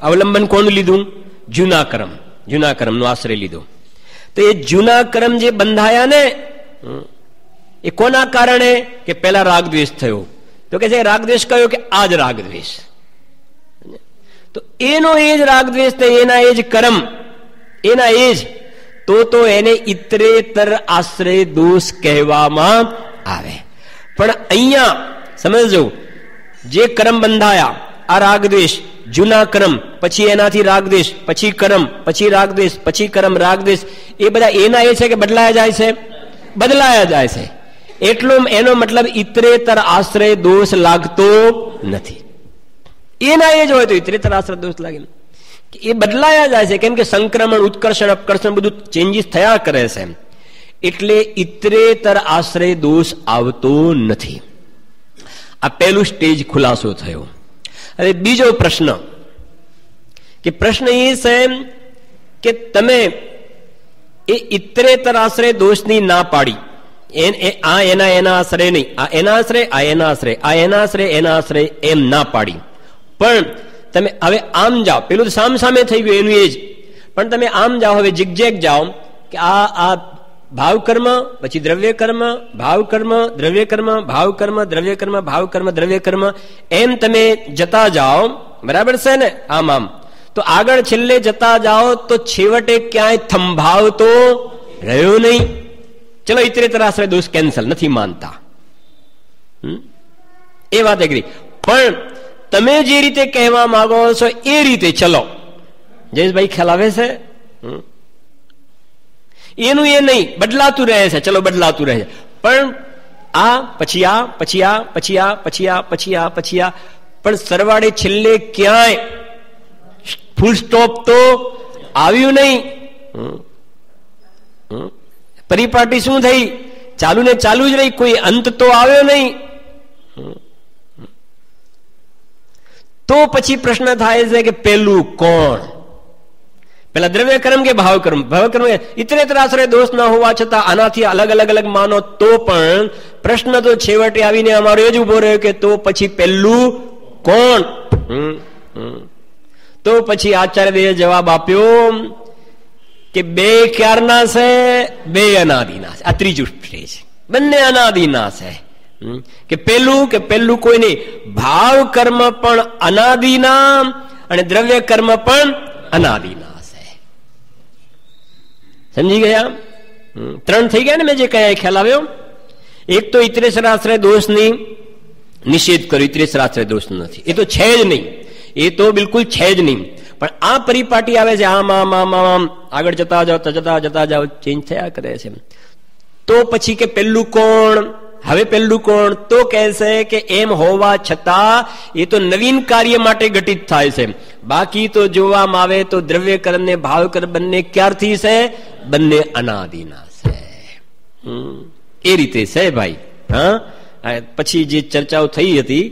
અવલંબન કોનું લીધું? જૂના કર્મ. જૂના કર્મનો આશ્રય લીધો. તો એ જૂના કર્મ જે બંધાયા ને, એ કોના કારણે? કે પેલા રાગદ્વેષ થયો, તો કે છે રાગદ્વેષ કયો? કે આ જ રાગદ્વેષ. તો એનો એ જ રાગદ્વેષ, એના એ જ કર્મ, એના એ જ, તો એને ઇતરેતર આશ્રય દોષ કહેવામાં આવે. પણ અહીંયા સમજો, જે કર્મ બંધાયા, આ રાગદ્વેષ, જૂના કર્મ, પછી એનાથી રાગદ્વેષ, પછી કર્મ, પછી રાગદ્વેષ, પછી કર્મ, રાગદ્વેષ, એ બધા એના એ છે કે બદલાયા જાય છે? બદલાયા જાય છે. એટલો એનો મતલબ ઇતરેતર આશ્રય દોષ લાગતો નથી. એના એ જ હોય તો ઇતરેતર આશ્રય દોષ લાગે, એ બદલાયા જાય છે. કેમ કે સંક્રમણ, ઉત્કર્ષણ, અપકર્ષણ બધું ચેન્જીસ થયા કરે છે, એટલે ઇતરેતર આશ્રય દોષ આવતો નથી. આ પહેલું સ્ટેજ ખુલાસો થયો. હવે બીજો પ્રશ્ન, કે પ્રશ્ન એ છે કે તમે એ ઇતરેતર આશ્રય દોષની ના પાડી, આ એના આશ્રય નહીં, આ એના આશ્રય, આ એના આશ્રય, આ એના આશ્રય, એના આશ્રય, એમ ના પાડી. પણ તમે હવે આમ જાઓ, પેલું તો સામે થઈ ગયું એનું એ જ, પણ તમે આમ જાઓ, હવે જિગજેગ જાઓ, કે આ ભાવ કર્મ, પછી દ્રવ્ય કર્મ, ભાવ કર્મ, દ્રવ્ય કર્મ, ભાવ કર્મ, દ્રવ્ય કર્મ, ભાવ કર્મ, દ્રવ્ય કર્મ, એમ તમે જતા જાઓ, બરાબર છે ને? આમ તો આગળ છેલ્લે જતા જાઓ તો છેવટે ક્યાંય થંભાવતો રહ્યો નહીં. ચલો ઇતરેતર આશ્રય દોષ કેન્સલ, નથી માનતા, એ વાત એગ્રી. પણ તમે જે રીતે કહેવા માંગો છો એ રીતે ચલો. જયેશભાઈ ખ્યાલ આવે છે? એનું એ નહીં, બદલાતું રહે છે. ચલો બદલાતું રહે છે, પણ આ પછી આ, પછી આ, પછી આ, પછી આ, પછી આ, પછી આ, પણ સરવાળે છેલ્લે ક્યાંય ફૂલ સ્ટોપ તો આવ્યું નહીં. પરિપાટી શું થઈ? ચાલુ ને ચાલુ જ રહી, કોઈ અંત તો આવ્યો નહીં. તો પછી પ્રશ્ન થાય છે કે પેલું કોણ? પેલા દ્રવ્ય કર્મ કે ભાવ કર્મ? ભાવ કર્મ ઇતરેતર આશ્રય દોષ ના હોવા છતાં આનાથી અલગ અલગ માનો તો પણ પ્રશ્ન તો છેવટે આવીને અમારો એ જ ઉભો રહ્યો કે તો પછી પેલું કોણ? તો પછી આચાર્યદેવે જવાબ આપ્યો કે બે ક્યારના છે? બે અનાદિના છે. આ ત્રીજું સ્ટેજ, બંને અનાદિના છે. કે પેલું કોઈ નહીં, ભાવ કર્મ પણ અનાદિના અને દ્રવ્ય કર્મ પણ અનાદિના છે. સમજી ગયા? ત્રણ થઈ ગયા ને મેં જે કયા ખ્યાલ આવ્યો. એક તો ઇતરેતર આશ્રય દોષની નિષેધ કર્યો, ઇતરેતર આશ્રય દોષ નથી, એ તો છે જ નહીં, એ તો બિલકુલ છે જ નહીં. પણ આ પરિપાટી આવે છે, આમ આગળ જતા જાઓ ચેન્જ થયા કરે છે. તો પછી કે પેલું કોણ? હવે પેલું કોણ? તો કહેશે કે એમ હોવા છતાં એ તો નવીન કાર્ય માટે ઘટિત થાય છે. બાકી તો જોવામાં આવે તો દ્રવ્ય કર્મ ને ભાવ કર્મ બંને ક્યારથી છે? બંને અનાદિના છે. એ રીતે છે ભાઈ. હા, પછી જે ચર્ચાઓ થઈ હતી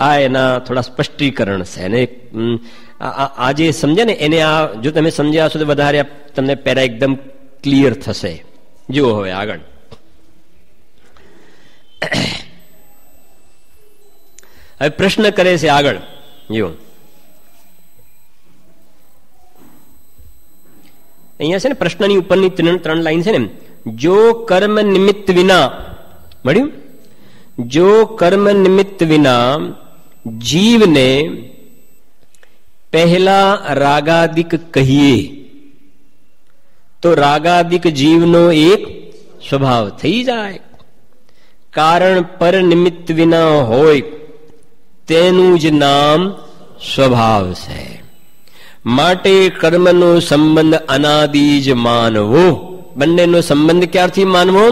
આ એના થોડા સ્પષ્ટીકરણ છે. અને આ જે સમજે ને એને આ જો તમે સમજ્યા છો તો વધારે તમને પેરા એકદમ ક્લિયર થશે. જુઓ હવે આગળ. હવે પ્રશ્ન કરે છે આગળ. જો અહીંયા છે ને પ્રશ્નની ઉપરની ત્રણ લાઈન છે ને, જો કર્મ નિમિત્ત વિના, મળ્યું? જો કર્મ નિમિત્ત વિના જીવને પહેલા રાગાદિક કહીએ તો રાગાદિક જીવનો એક સ્વભાવ થઈ જાય. કારણ પર નિમિત્ત વિના હોય તેનું જ નામ સ્વભાવ છે. માટે કર્મનો સંબંધ અનાદિ જ માનવો. બંનેનો સંબંધ ક્યારથી માનવો?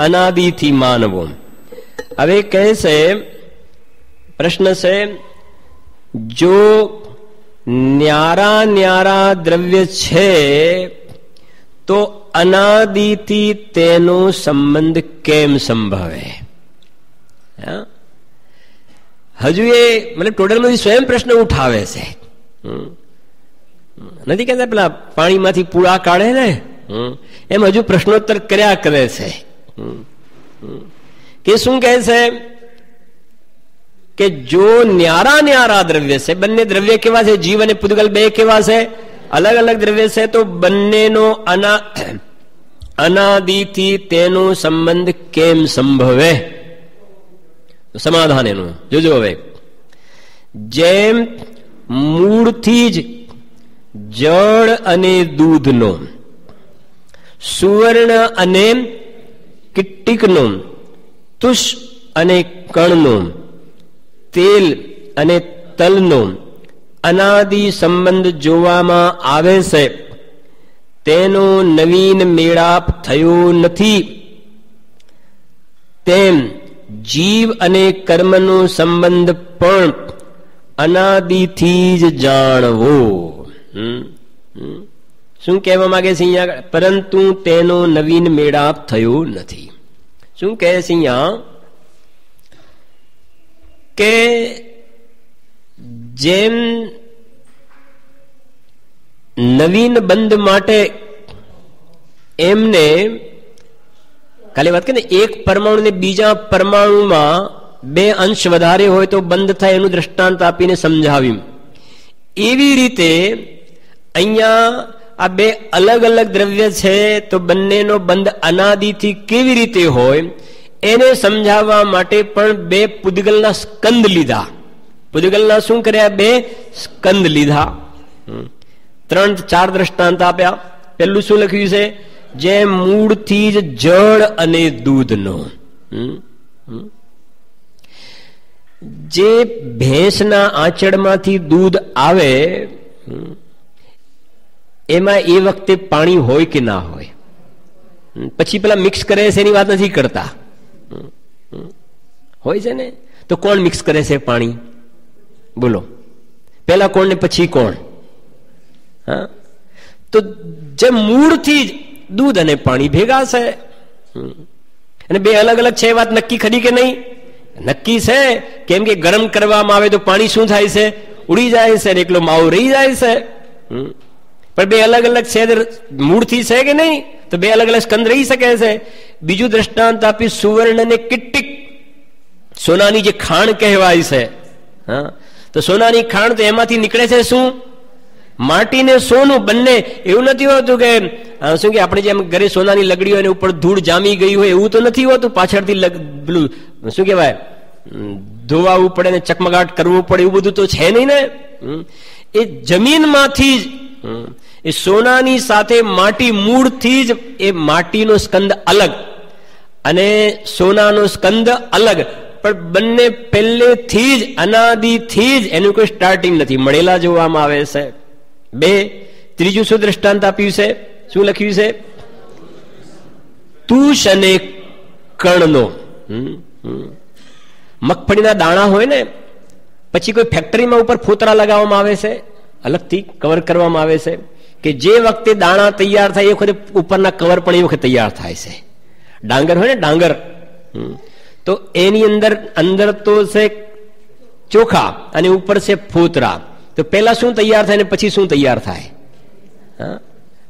અનાદિથી માનવો. હવે કહે છે, પ્રશ્ન છે, જો ન્યારા દ્રવ્ય છે તો અનાદિથી તેનો સંબંધ કેમ સંભવે? હજુ એ મતલબ ટોટલમાંથી સ્વયં પ્રશ્ન ઉઠાવે છે. નથી કહેતા પેલા પાણીમાંથી પૂળા કાઢે ને એમ હજુ પ્રશ્નોત્તર કર્યા કરે છે. કે શું કહે છે કે જો ન્યારા દ્રવ્ય છે, બંને દ્રવ્ય કેવા છે? જીવ અને પૂતગલ બે કેવા છે? અલગ અલગ દ્રવ્ય છે. તો બંનેનો અનાદિથી તેનો સંબંધ કેમ સંભવે? સમાધાન એનું જોજો. હવે જેમ મૂળથી જ જળ અને દૂધનો, સુવર્ણ અને કિટ્ટિકનો, તુષ અને કણનો, તેલ અને તલનો અનાદિ સંબંધ જોવામાં આવે છે, તેનો નવીન મેળાપ થયો નથી, તેમ જીવ અને કર્મનો સંબંધ પણ અનાદિથી જ જાણવો. શું કહેવા માંગે છે અહીંયા? પરંતુ તેનો નવીન મેળાપ થયો નથી. શું કહે છે અહીંયા? કે જેમ નવીન બંધ માટે એમને કાલે વાત કરી ને, એક પરમાણુ ને બીજા પરમાણુમાં 2 અંશ વધારે હોય તો બંધ થાય, એનું દ્રષ્ટાંત આપીને સમજાવ્યું. એવી રીતે અહીંયા આ 2 અલગ અલગ દ્રવ્ય છે તો બંનેનો બંધ અનાદિથી કેવી રીતે હોય એને સમજાવવા માટે પણ 2 પુદ્ગલના સ્કંદ લીધા. પુદ્ગલના શું કર્યા? 2 સ્કંદ લીધા. 3-4 દ્રષ્ટાંત આપ્યા. પેલું શું લખ્યું છે? જેમ મૂળથી જ જળ અને દૂધનો. જે ભેંસના આંચળમાંથી દૂધ આવે એમાં એ વખતે પાણી હોય કે ના હોય? પછી પેલા મિક્સ કરે છે એની વાત નથી કરતા. હોય છે ને? તો કોણ મિક્સ કરે છે પાણી? બોલો, પેલા કોણ ને પછી કોણ? હા, તો જે મૂળથી જ દૂધ અને પાણી ભેગા છે, અને 2 અલગ અલગ છે, વાત નક્કી ખરી કે નહીં? નક્કી છે. કેમ કે ગરમ કરવામાં આવે તો પાણી શું થાય છે? ઉડી જાય છે, એકલો માવો રહી જાય છે. પણ 2 અલગ અલગ છે, મૂળથી છે કે નહીં? તો 2 અલગ અલગ સ્કંદ રહી શકે છે. બીજું દ્રષ્ટાંત આપી સુવર્ણ અને કિટ્ટિક, સોનાની જે ખાણ કહેવાય છે. હા, તો સોનાની ખાણ તો એમાંથી નીકળે છે શું? માટી ને સોનું બંને. એવું નથી હોતું કે શું કે આપણે જેમ ઘરે સોનાની લગડી હોય ઉપર ધૂળ જામી ગઈ હોય, એવું તો નથી હોતું. પાછળથી પેલું શું કહેવાય, ધોવાવું પડે ને ચકમગાટ કરવું પડે, એવું બધું તો છે નહીં ને. એ જમીનમાંથી જ એ સોનાની સાથે માટી, મૂળથી જ એ માટીનો સ્કંદ અલગ અને સોનાનો સ્કંદ અલગ, પણ બંને પહેલેથી જ અનાદિથી જ એનું કોઈ સ્ટાર્ટિંગ નથી, મળેલા જોવામાં આવે છે. 2. ત્રીજું શું દ્રષ્ટાંત આપ્યું છે? શું લખ્યું છે? તુષ અને કણનો. મગફળીના દાણા હોય ને, પછી કોઈ ફેક્ટરીમાં ઉપર ફોતરા લગાવવામાં આવે છે, અલગથી કવર કરવામાં આવે છે, કે જે વખતે દાણા તૈયાર થાય એ વખતે ઉપરના કવર પણ એ વખતે તૈયાર થાય છે. ડાંગર હોય ને, ડાંગર, તો એની અંદર તો છે ચોખા અને ઉપર છે ફોતરા. તો પેલા શું તૈયાર થાય ને પછી શું તૈયાર થાય?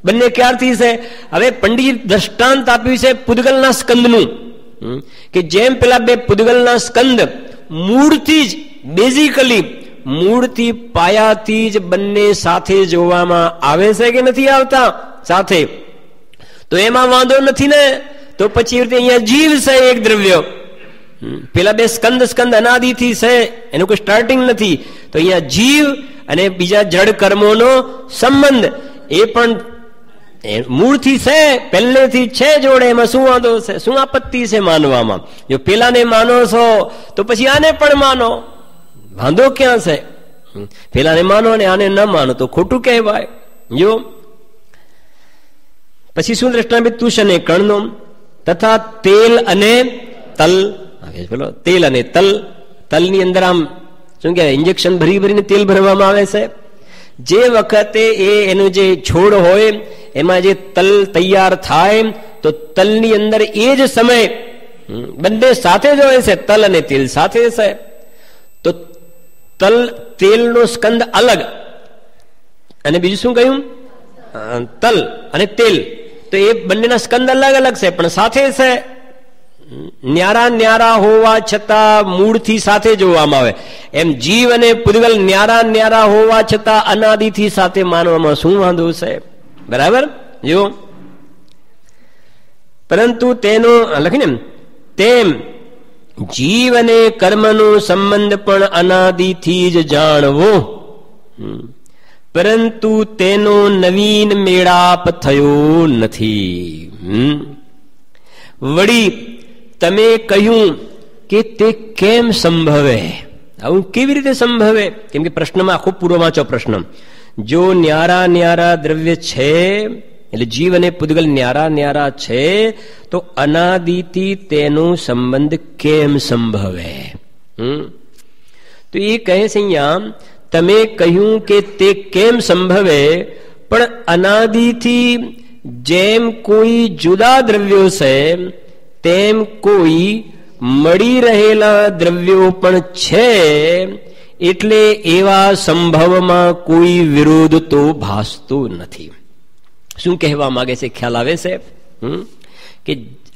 બંને ક્યારથી છે? હવે પંડિત દ્રષ્ટાંત આપ્યું છે પુદ્ગલના સ્કંદનું, કે જેમ પેલા 2 પુદ્ગલના સ્કંદ મૂળથી જ, બેઝિકલી મૂળથી, પાયાથી જ બંને સાથે જોવામાં આવે છે કે નથી આવતા સાથે? તો એમાં વાંધો નથી ને. તો પછી અહીંયા જીવ છે એક દ્રવ્ય. પેલા 2 સ્કંદ અનાદિથી છે, એનું કોઈ સ્ટાર્ટિંગ નથી. તો અહીંયા જીવ અને બીજા જડ કર્મોનો સંબંધ એ પણ મૂળથી છે, પહેલેથી છે જોડે. એમાં શું વાંધો છે? શું આપત્તિ છે માનવામાં? જો પેલાને માનો છો તો પછી આને પણ માનો, વાંધો ક્યાં છે? પેલાને માનો અને આને ન માનો તો ખોટું કહેવાય. જો પછી શું દ્રષ્ટાંત? તુષ અને કણનો તથા તેલ અને તલ. બોલો, તેલ અને તલ. તલની અંદર આમ શું કહેવાય, ઇન્જેક્શન ભરીને તેલ ભરવામાં આવે છે. જે વખતે એનો જે છોડ હોય એમાં જે તલ તૈયાર થાય તો તલની અંદર એ જ સમય બંને સાથે જ હોય છે, તલ અને તેલ સાથે છે. તો તેલનો સ્કંદ અલગ અને બીજું શું કહ્યું? તલ અને તેલ. તો એ બંનેના સ્કંદ અલગ અલગ છે પણ સાથે છે. ન્યારા હોવા છતાં મૂળથી સાથે જોવામાં આવે. એમ જીવ અને પુદ્ગલ ન્યારા હોવા છતાં અનાદિથી સાથે માનવામાં શું વાંધો છે? બરાબર. જો પરંતુ તેનો લખીને તેમ જીવ અને કર્મનો સંબંધ પણ અનાદિથી જ જાણવો, પરંતુ તેનો નવીન મેળાપ થયો નથી. વળી તમે કહ્યું કે તે કેમ સંભવે? આવું કેવી રીતે સંભવે? કેમ કે પ્રશ્નમાં આખો પૂરો વાંચો પ્રશ્ન. જો ન્યારા ન્યારા દ્રવ્ય છે, એટલે જીવ અને પૂતગલ ન્યારા ન્યારા છે, તો અનાદિથી તેનો સંબંધ કેમ સંભવે? તો એ કહે છે અહીંયા, તમે કહ્યું કે તે કેમ સંભવે, પણ અનાદિથી જેમ કોઈ જુદા દ્રવ્યો છે, તેમ કોઈ મળી રહેલા દ્રવ્યો પણ છે, એટલે એવા સંભવમાં કોઈ વિરોધ તો ભાસતો નથી. શું કહેવા માંગે છે? ખ્યાલ આવે છે કે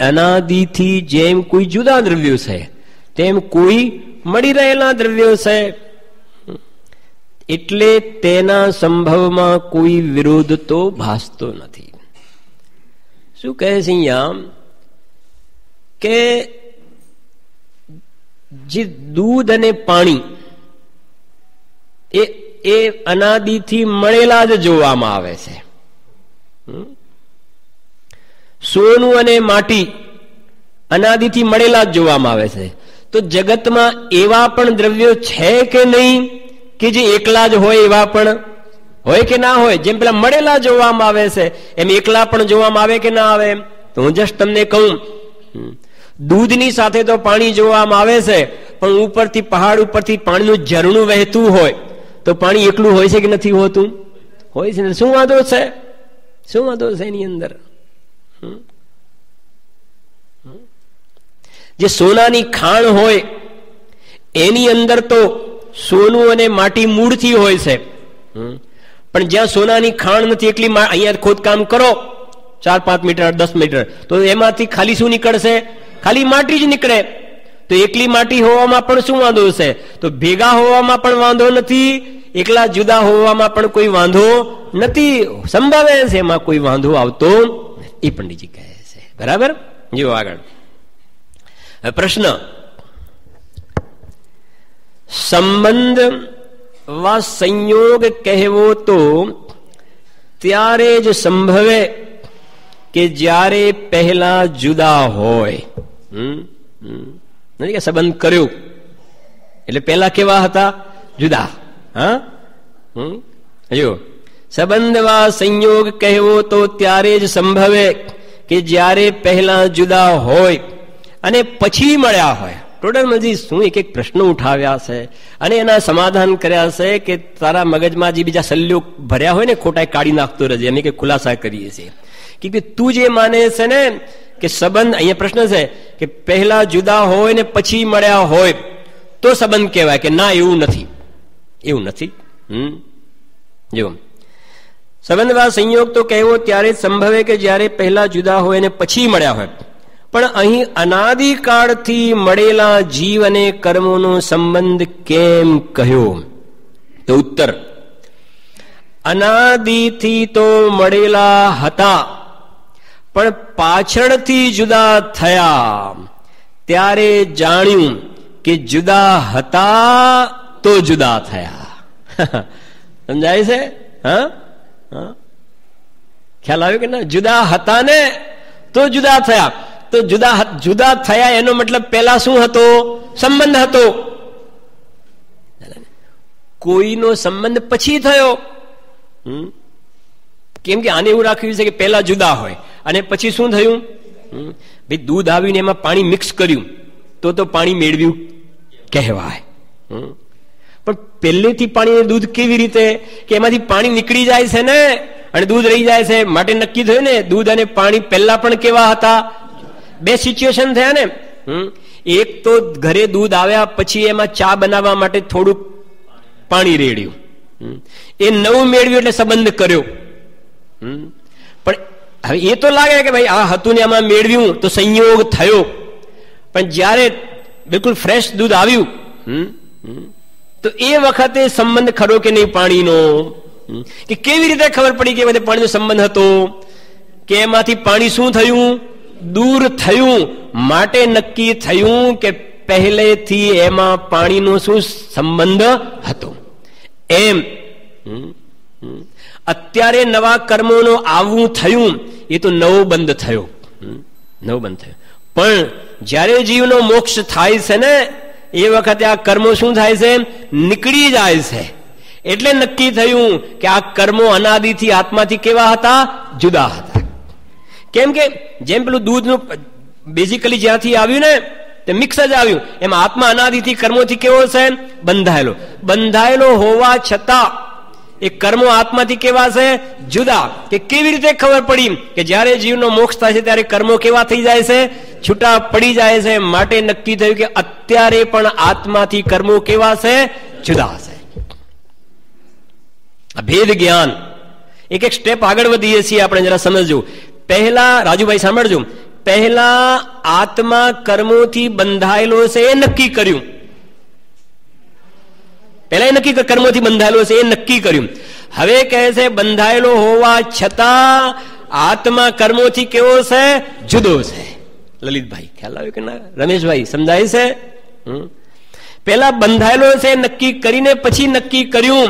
અનાદિથી જેમ કોઈ જુદા દ્રવ્યો છે, તેમ કોઈ મળી રહેલા દ્રવ્યો છે, એટલે તેના સંભવમાં કોઈ વિરોધ તો ભાસતો નથી. શું કહે છે અહીંયા કે જે દૂધ અને પાણી એ અનાદિથી મળેલા જ જોવામાં આવે છે. સોનું અને માટી અનાદિથી મળેલા જ જોવામાં આવે છે. તો જગતમાં એવા પણ દ્રવ્યો છે કે નહીં કે જે એકલા જ હોય? એવા પણ હોય કે ના હોય? જેમ પેલા મળેલા જોવામાં આવે છે, એમ એકલા પણ જોવામાં આવે કે ના આવે? તો હું જસ્ટ તમને કહું, દૂધની સાથે તો પાણી જોવામાં આવે છે, પણ ઉપરથી પહાડ ઉપરથી પાણીનું ઝરણું વહેતું હોય તો પાણી એકલું હોય છે કે નથી હોતું? હોય છે. શું વાંધો છે? શું વાંધો છે એની અંદર? જે સોનાની ખાણ હોય એની અંદર તો સોનું અને માટી મૂળથી હોય છે, પણ જ્યાં સોનાની ખાણ નથી, એકલી અહીંયા ખોદકામ કરો 4-5 મીટર 10 મીટર, તો એમાંથી ખાલી શું નીકળશે? ખાલી માટી જ નીકળે. તો એકલી માટી હોવામાં પણ શું વાંધો છે? તો ભેગા હોવામાં પણ વાંધો નથી, એકલા જુદા હોવામાં પણ કોઈ વાંધો નથી. સંભાવે છે એમાં કોઈ વાંધો આવતો, એ પંડિતજી કહે છે. બરાબર? જો આગળ પ્રશ્ન, સંબંધ વા સંયોગ કહેવો તો ત્યારે જ સંભવે કે જ્યારે પહેલા જુદા હોય. નથી કે સંબંધ કર્યો એટલે પહેલા કેવા હતા? જુદા. હા, જો સંબંધ વા સંયોગ કહેવો તો ત્યારે જ સંભવે કે જ્યારે પહેલા જુદા હોય અને પછી મળ્યા હોય. ટોટલમાં શું એક એક પ્રશ્નો ઉઠાવ્યા છે અને એના સમાધાન કર્યા છે કે તારા મગજમાં જે બીજા સલ્યો ભર્યા હોય ને ખોટા કાઢી નાખતો રહેજે, એમ કે ખુલાસા કરીએ છીએ કે તું જે માને છે ને કે સંબંધ, અહીંયા પ્રશ્ન છે કે પહેલા જુદા હોય ને પછી મળ્યા હોય તો સંબંધ કહેવાય, કે ના એવું નથી, એવું નથી. જો સંબંધમાં સંયોગ તો કહેવો ત્યારે સંભવે કે જ્યારે પહેલા જુદા હોય ને પછી મળ્યા હોય, પણ અહીં અનાદિકાળથી મળેલા જીવ અને કર્મોનો સંબંધ કેમ કહ્યો? તો ઉત્તર, અનાદિથી તો મળેલા હતા, પણ પાછળથી જુદા થયા ત્યારે જાણ્યું કે જુદા હતા તો જુદા થયા. સમજાય છે? હા, ખ્યાલ આવ્યો કે ના? જુદા હતા ને તો જુદા થયા. તો જુદા થયા એનો મતલબ પેલા શું હતો? સંબંધ હતો. કોઈનો સંબંધ પછી થયો. કેમ કે આને એવું રાખ્યું છે કે પહેલા જુદા હોય અને પછી શું થયું? ભાઈ દૂધ આવીને એમાં પાણી મિક્સ કર્યું તો પાણી મેળવ્યું કહેવાય. પણ પહેલેથી પાણી દૂધ કેવી રીતે? કે એમાંથી પાણી નીકળી જાય છે ને અને દૂધ રહી જાય છે, માટે નક્કી થયું ને દૂધ અને પાણી પહેલા પણ કેવા હતા? બે સિચ્યુએશન થયા ને. એક તો ઘરે દૂધ આવ્યા પછી એમાં ચા બનાવવા માટે થોડુંક પાણી રેડ્યું, એ નવું મેળવ્યું એટલે સંબંધ કર્યો. પણ હવે એ તો લાગે કે ભાઈ આ હતું ને આમાં મેળવ્યું તો સંયોગ થયો, પણ જ્યારે બિલકુલ ફ્રેશ દૂધ આવ્યું તો એ વખતે સંબંધ ખરો કે નહીં પાણીનો? કે કેવી રીતે ખબર પડી કે બધે પાણીનો સંબંધ હતો? કે એમાંથી પાણી શું થયું? દૂર થયું, માટે નક્કી થયું કે પહેલેથી એમાં પાણીનો શું સંબંધ હતો. એમ અત્યારે નવા કર્મોનો આવવું થયું એ તો નવો બંધ થયો, નવો બંધ થયો. પણ જયારે જીવનો મોક્ષ થાય છે ને એ વખતે આ કર્મો શું થાય છે? નીકળી જાય છે. એટલે નક્કી થયું કે આ કર્મો અનાદિથી આત્માથી કેવા હતા? જુદા હતા. કેમ કે જેમ પેલું દૂધનું બેઝિકલી જ્યાંથી આવ્યું ને તે મિક્સ જ આવ્યું, એમાં આત્મા અનાદિથી કર્મોથી કેવો છે? બંધાયેલો. બંધાયેલો હોવા છતાં એ કર્મો આત્માથી કેવા છે? જુદા. કે કેવી રીતે ખબર પડી? કે જયારે જીવનો મોક્ષ થાય છે ત્યારે કર્મો કેવા થઈ જાય છે? છૂટા પડી જાય છે. માટે નક્કી થયું કે અત્યારે પણ આત્માથી કર્મો કેવા છે? જુદા છે. ભેદ જ્ઞાન. એક એક સ્ટેપ આગળ વધીએ છીએ આપણે, જરા સમજજો. પહેલા રાજુભાઈ સાંભળજો, પહેલા આત્મા કર્મોથી બંધાયેલો છે એ નક્કી કર્યું. પહેલા એ નક્કી કર્મોથી બંધાયેલો છે એ નક્કી કર્યું. હવે કહે છે બંધાયેલો હોવા છતાં આત્મા કર્મોથી કેવો છે? જુદો છે. લલિતભાઈ ખ્યાલ આવ્યો કે ના? રમેશભાઈ સમજાય છે? પેલા બંધાયેલો છે નક્કી કરીને પછી નક્કી કર્યું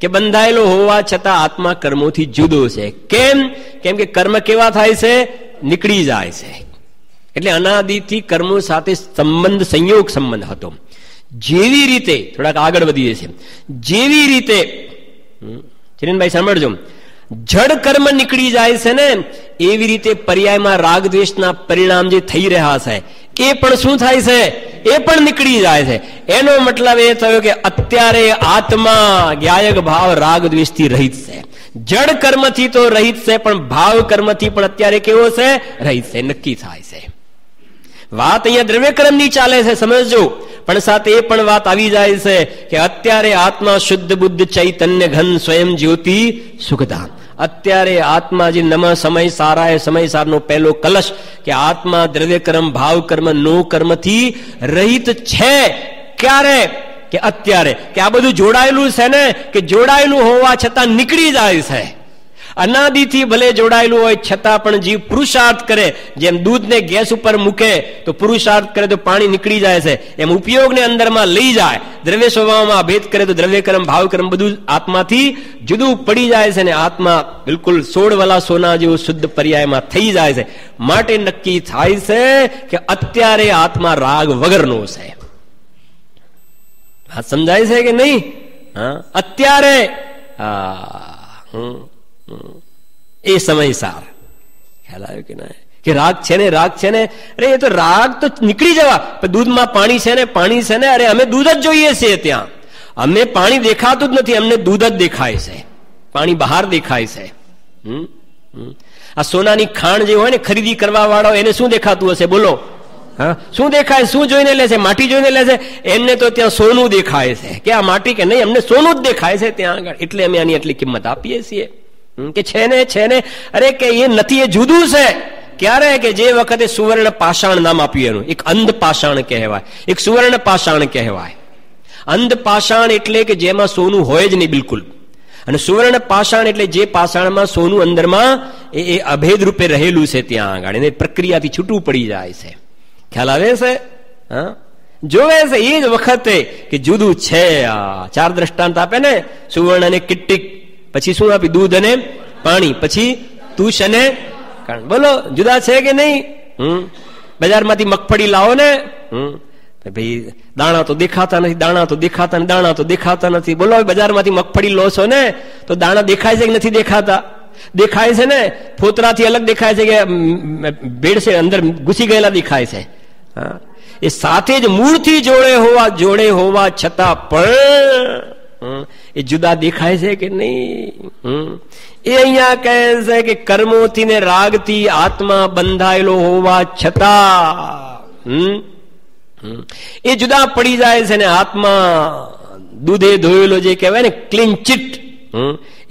કે બંધાયેલો હોવા છતાં આત્મા કર્મોથી જુદો છે. કેમ? કેમ કે કર્મ કેવા થાય છે? નીકળી જાય છે. એટલે અનાદિથી કર્મો સાથે સંબંધ, સંયોગ સંબંધ હતો. જેવી રીતે થોડાક આગળ વધીએ છીએ, જેવી રીતે ચિરનભાઈ સાંભળજો, જડ કર્મ નીકળી જાય છે ને એવી રીતે પર્યાયમાં રાગ દ્વેષના પરિણામ જે થઈ રહ્યા છે એ પણ શું થાય છે? એ પણ નીકળી જાય છે. એનો મતલબ એ થયો કે અત્યારે આત્મા જ્ઞાયક ભાવ રાગ દ્વેષથી રહિત છે. જડ કર્મથી તો રહિત છે, પણ ભાવ કર્મથી પણ અત્યારે કેવો છે? રહિત છે. નક્કી થાય છે. વાત અહીંયા દ્રવ્ય કર્મની ચાલે છે, સમજજો. પણ સાથે એ પણ વાત આવી જાય છે કે અત્યારે આત્મા શુદ્ધ બુદ્ધ ચૈતન્ય ઘન સ્વયં જ્યોતિ સુખધામ. અત્યારે આત્મા જે નમ સમય સારા એ સમય સારનો પહેલો કલશ કે આત્મા દ્રવ્ય કર્મ ભાવ કર્મ નો કર્મથી રહિત છે. ક્યારે? કે અત્યારે. કે આ બધું જોડાયેલું છે ને, કે જોડાયેલું હોવા છતાં નીકળી જાય છે. અનાદિથી ભલે જોડાયેલું હોય છતાં પણ જીવ પુરુષાર્થ કરે. જેમ દૂધને ગેસ ઉપર મૂકે તો પુરુષાર્થ કરે તો પાણી નીકળી જાય છે, એમ ઉપયોગને અંદરમાં લઈ જાય. દ્રવ્ય સ્વભાવમાં ભેદ કરે તો દ્રવ્ય કર્મ ભાવ કર્મ બધું આત્માથી જુદું પડી જાય છે, ને આત્મા બિલકુલ 16 વાલા સોના જેવું શુદ્ધ પર્યાયમાં થઈ જાય છે. માટે નક્કી થાય છે કે અત્યારે આત્મા રાગ વગરનો છે. વાત સમજાય છે કે નહીં? હા, અત્યારે એ સમય સાર. ખ્યાલ આવ્યો કે ના? કે રાગ છે ને, રાગ છે ને, અરે એ તો રાગ તો નીકળી જવા. દૂધમાં પાણી છે ને, પાણી છે ને, અરે અમે દૂધ જ જોઈએ છીએ. ત્યાં અમને પાણી દેખાતું જ નથી, અમને દૂધ જ દેખાય છે. પાણી બહાર દેખાય છે. આ સોનાની ખાણ જે હોય ને ખરીદી કરવા વાળો, એને શું દેખાતું હશે? બોલો. હા, શું દેખાય? શું જોઈને લે છે? માટી જોઈને લે છે. એમને તો ત્યાં સોનું દેખાય છે. કે આ માટી કે નહીં, અમને સોનું જ દેખાય છે ત્યાં આગળ. એટલે અમે આની આટલી કિંમત આપીએ છીએ. કે છે ને, છે ને, અરે કે એ નથી, એ જુદું છે. ક્યારે? કે જે વખતે સુવર્ણ પાષાણ નામ આપ્યું એનું. એક અંધ પાષાણ કહેવાય, એક સુવર્ણ પાષાણ કહેવાય. અંધ પાષાણ એટલે કે જેમાં સોનું હોય જ નહીં બિલકુલ. અને સુવર્ણ પાષાણ એટલે જે પાષાણમાં સોનું અંદરમાં એ અભેદ રૂપે રહેલું છે ત્યાં આગળ, એને પ્રક્રિયાથી છૂટું પડી જાય છે. ખ્યાલ આવે છે? હા, જોવે છે એ જ વખતે કે જુદું છે. આ 4 દ્રષ્ટાંત આપે ને, સુવર્ણ અને કિટ્ટિક, પછી શું આપી? દૂધ અને પાણી, પછી તુષ અને કણ. બોલો, જુદા છે કે નહીં? બજારમાંથી મગફળી લાવો ને, ભાઈ દાણા તો દેખાતા નથી, દાણા તો દેખાતા નથી, દાણા તો દેખાતા નથી. બોલો, બજારમાંથી મગફળી લો છો ને તો દાણા દેખાય છે કે નથી દેખાતા? દેખાય છે ને. ફોતરાથી અલગ દેખાય છે કે ભેડ છે અંદર ઘૂસી ગયેલા દેખાય છે? હા, એ સાથે જ મૂળથી જોડે હોવા છતાં પણ એ જુદા દેખાય છે કે નહીં? એ અહીંયા કહે છે કે કર્મોથી ને રાગથી આત્મા બંધાયેલો હોવા છતાં એ જુદા પડી જાય છે, ને આત્મા દૂધે ધોયેલો જે કહેવાય ને ક્લીન ચીટ,